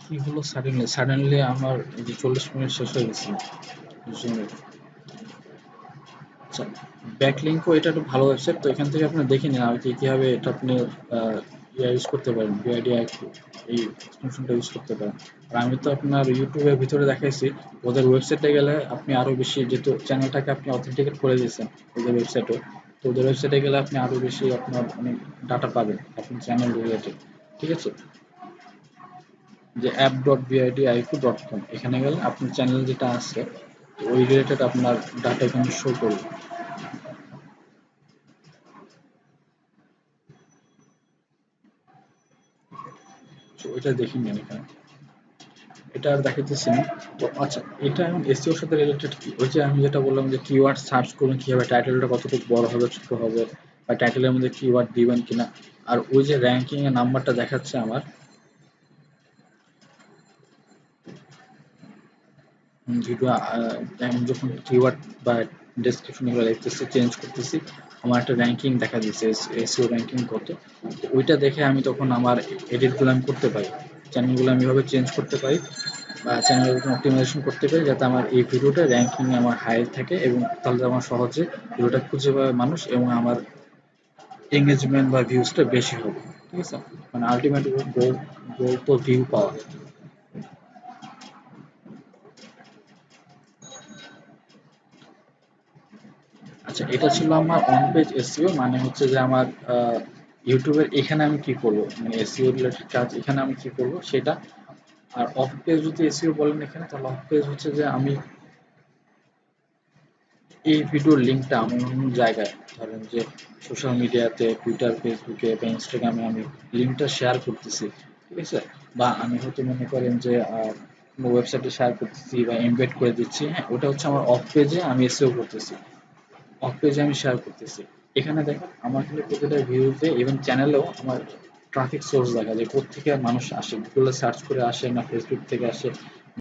কি হলো সাডেনলি আমার এই যে 40 মিনিট শেষ হয়ে গেছে জুমের। আচ্ছা, ব্যাকলিংকও এটা একটা ভালো ওয়েবসাইট, তো এখান থেকে আপনি দেখে নিন আর কি কিভাবে এটা আপনি ইউজ করতে পারেন, বিআইডি এই এক্সটেনশনটা ইউজ করতে পারেন। আর আমি তো আপনার ইউটিউবের ভিতরে দেখাইছি, ওদের ওয়েবসাইটে গেলে আপনি আরো বেশি, যেহেতু চ্যানেলটাকে আপনি অথেন্টিকেট করে দিয়েছেন ওদের ওয়েবসাইটে, তো ওদের ওয়েবসাইটে গেলে আপনি আরো বেশি আপনার অনেক ডাটা পাবেন আপনার চ্যানেল রিলেটেড, ঠিক আছে। যে app.vidiq.com, এখানে গেলে আপনার চ্যানেল যেটা আছে ওই রিলেটেড আপনার ডাটা এখানে শো করবে। তো ওইটা দেখে নিন এখানে, এটা আর দেখাইতেছি না। তো আচ্ছা, এটা এখন এসইওর সাথে রিলেটেড কি, ওই যে আমি যেটা বললাম যে কিওয়ার্ড সার্চ করবেন কিভাবে, টাইটেলটা কতটুকু বড় হবে ছোট হবে, বা টাইটেলের মধ্যে কিওয়ার্ড দিবেন কিনা। আর ওই যে র্যাঙ্কিং এর নাম্বারটা দেখাচ্ছে আমার, ভিডিও আমি যখন কিওয়ার্ড বা ডেসক্রিপশন এগুলো লিখতেছি, চেঞ্জ করতেছি, আমার একটা র্যাঙ্কিং দেখা দিচ্ছে, এসইও র্যাঙ্কিং কত। তো ওইটা দেখে আমি তখন আমার এডিটগুলো আমি করতে পারি, চ্যানেলগুলো আমি এভাবে চেঞ্জ করতে পারি, বা চ্যানেল অপটিমাইজেশন করতে পারি, যাতে আমার এই ভিডিওটা র্যাঙ্কিং আমার হাই থাকে, এবং তাহলে আমার সহজে ভিডিওটা খুঁজে পাবে মানুষ, এবং আমার এঙ্গেজমেন্ট বা ভিউজটা বেশি হবে, ঠিক আছে। মানে আলটিমেট গোল গোল তো ভিউ পাওয়া, আচ্ছা, এটা ছিল আমার অন পেজ এসইও, মানে হচ্ছে যে আমার ইউটিউবের এখানে আমি কি করব, মানে এসইও রিলেটেড কাজ এখানে আমি কি করব সেটা। আর অফ পেজ যদি এসইও বলেন এখানে, তাহলে অফ পেজ হচ্ছে যে আমি এই ভিডিওর লিঙ্কটা আমি অন্য জায়গায়, ধরেন যে সোশ্যাল মিডিয়াতে টুইটার, ফেসবুকে বা ইনস্টাগ্রামে আমি লিঙ্কটা শেয়ার করতেছি, ঠিক আছে? বা আমি হয়তো মনে করেন যে কোনো ওয়েবসাইটে শেয়ার করতেছি বা এমবেড করে দিচ্ছি, হ্যাঁ, ওটা হচ্ছে আমার অফ পেজে আমি এসইও করতেছি, অফ পেজে আমি শেয়ার করতেছি। এখানে দেখেন আমার কিন্তু প্রতিটা ভিউতে এবং চ্যানেলেও আমার ট্রাফিক সোর্স দেখা যায়, কোত্থেকে মানুষ আসে, গুগলে সার্চ করে আসে না ফেসবুক থেকে আসে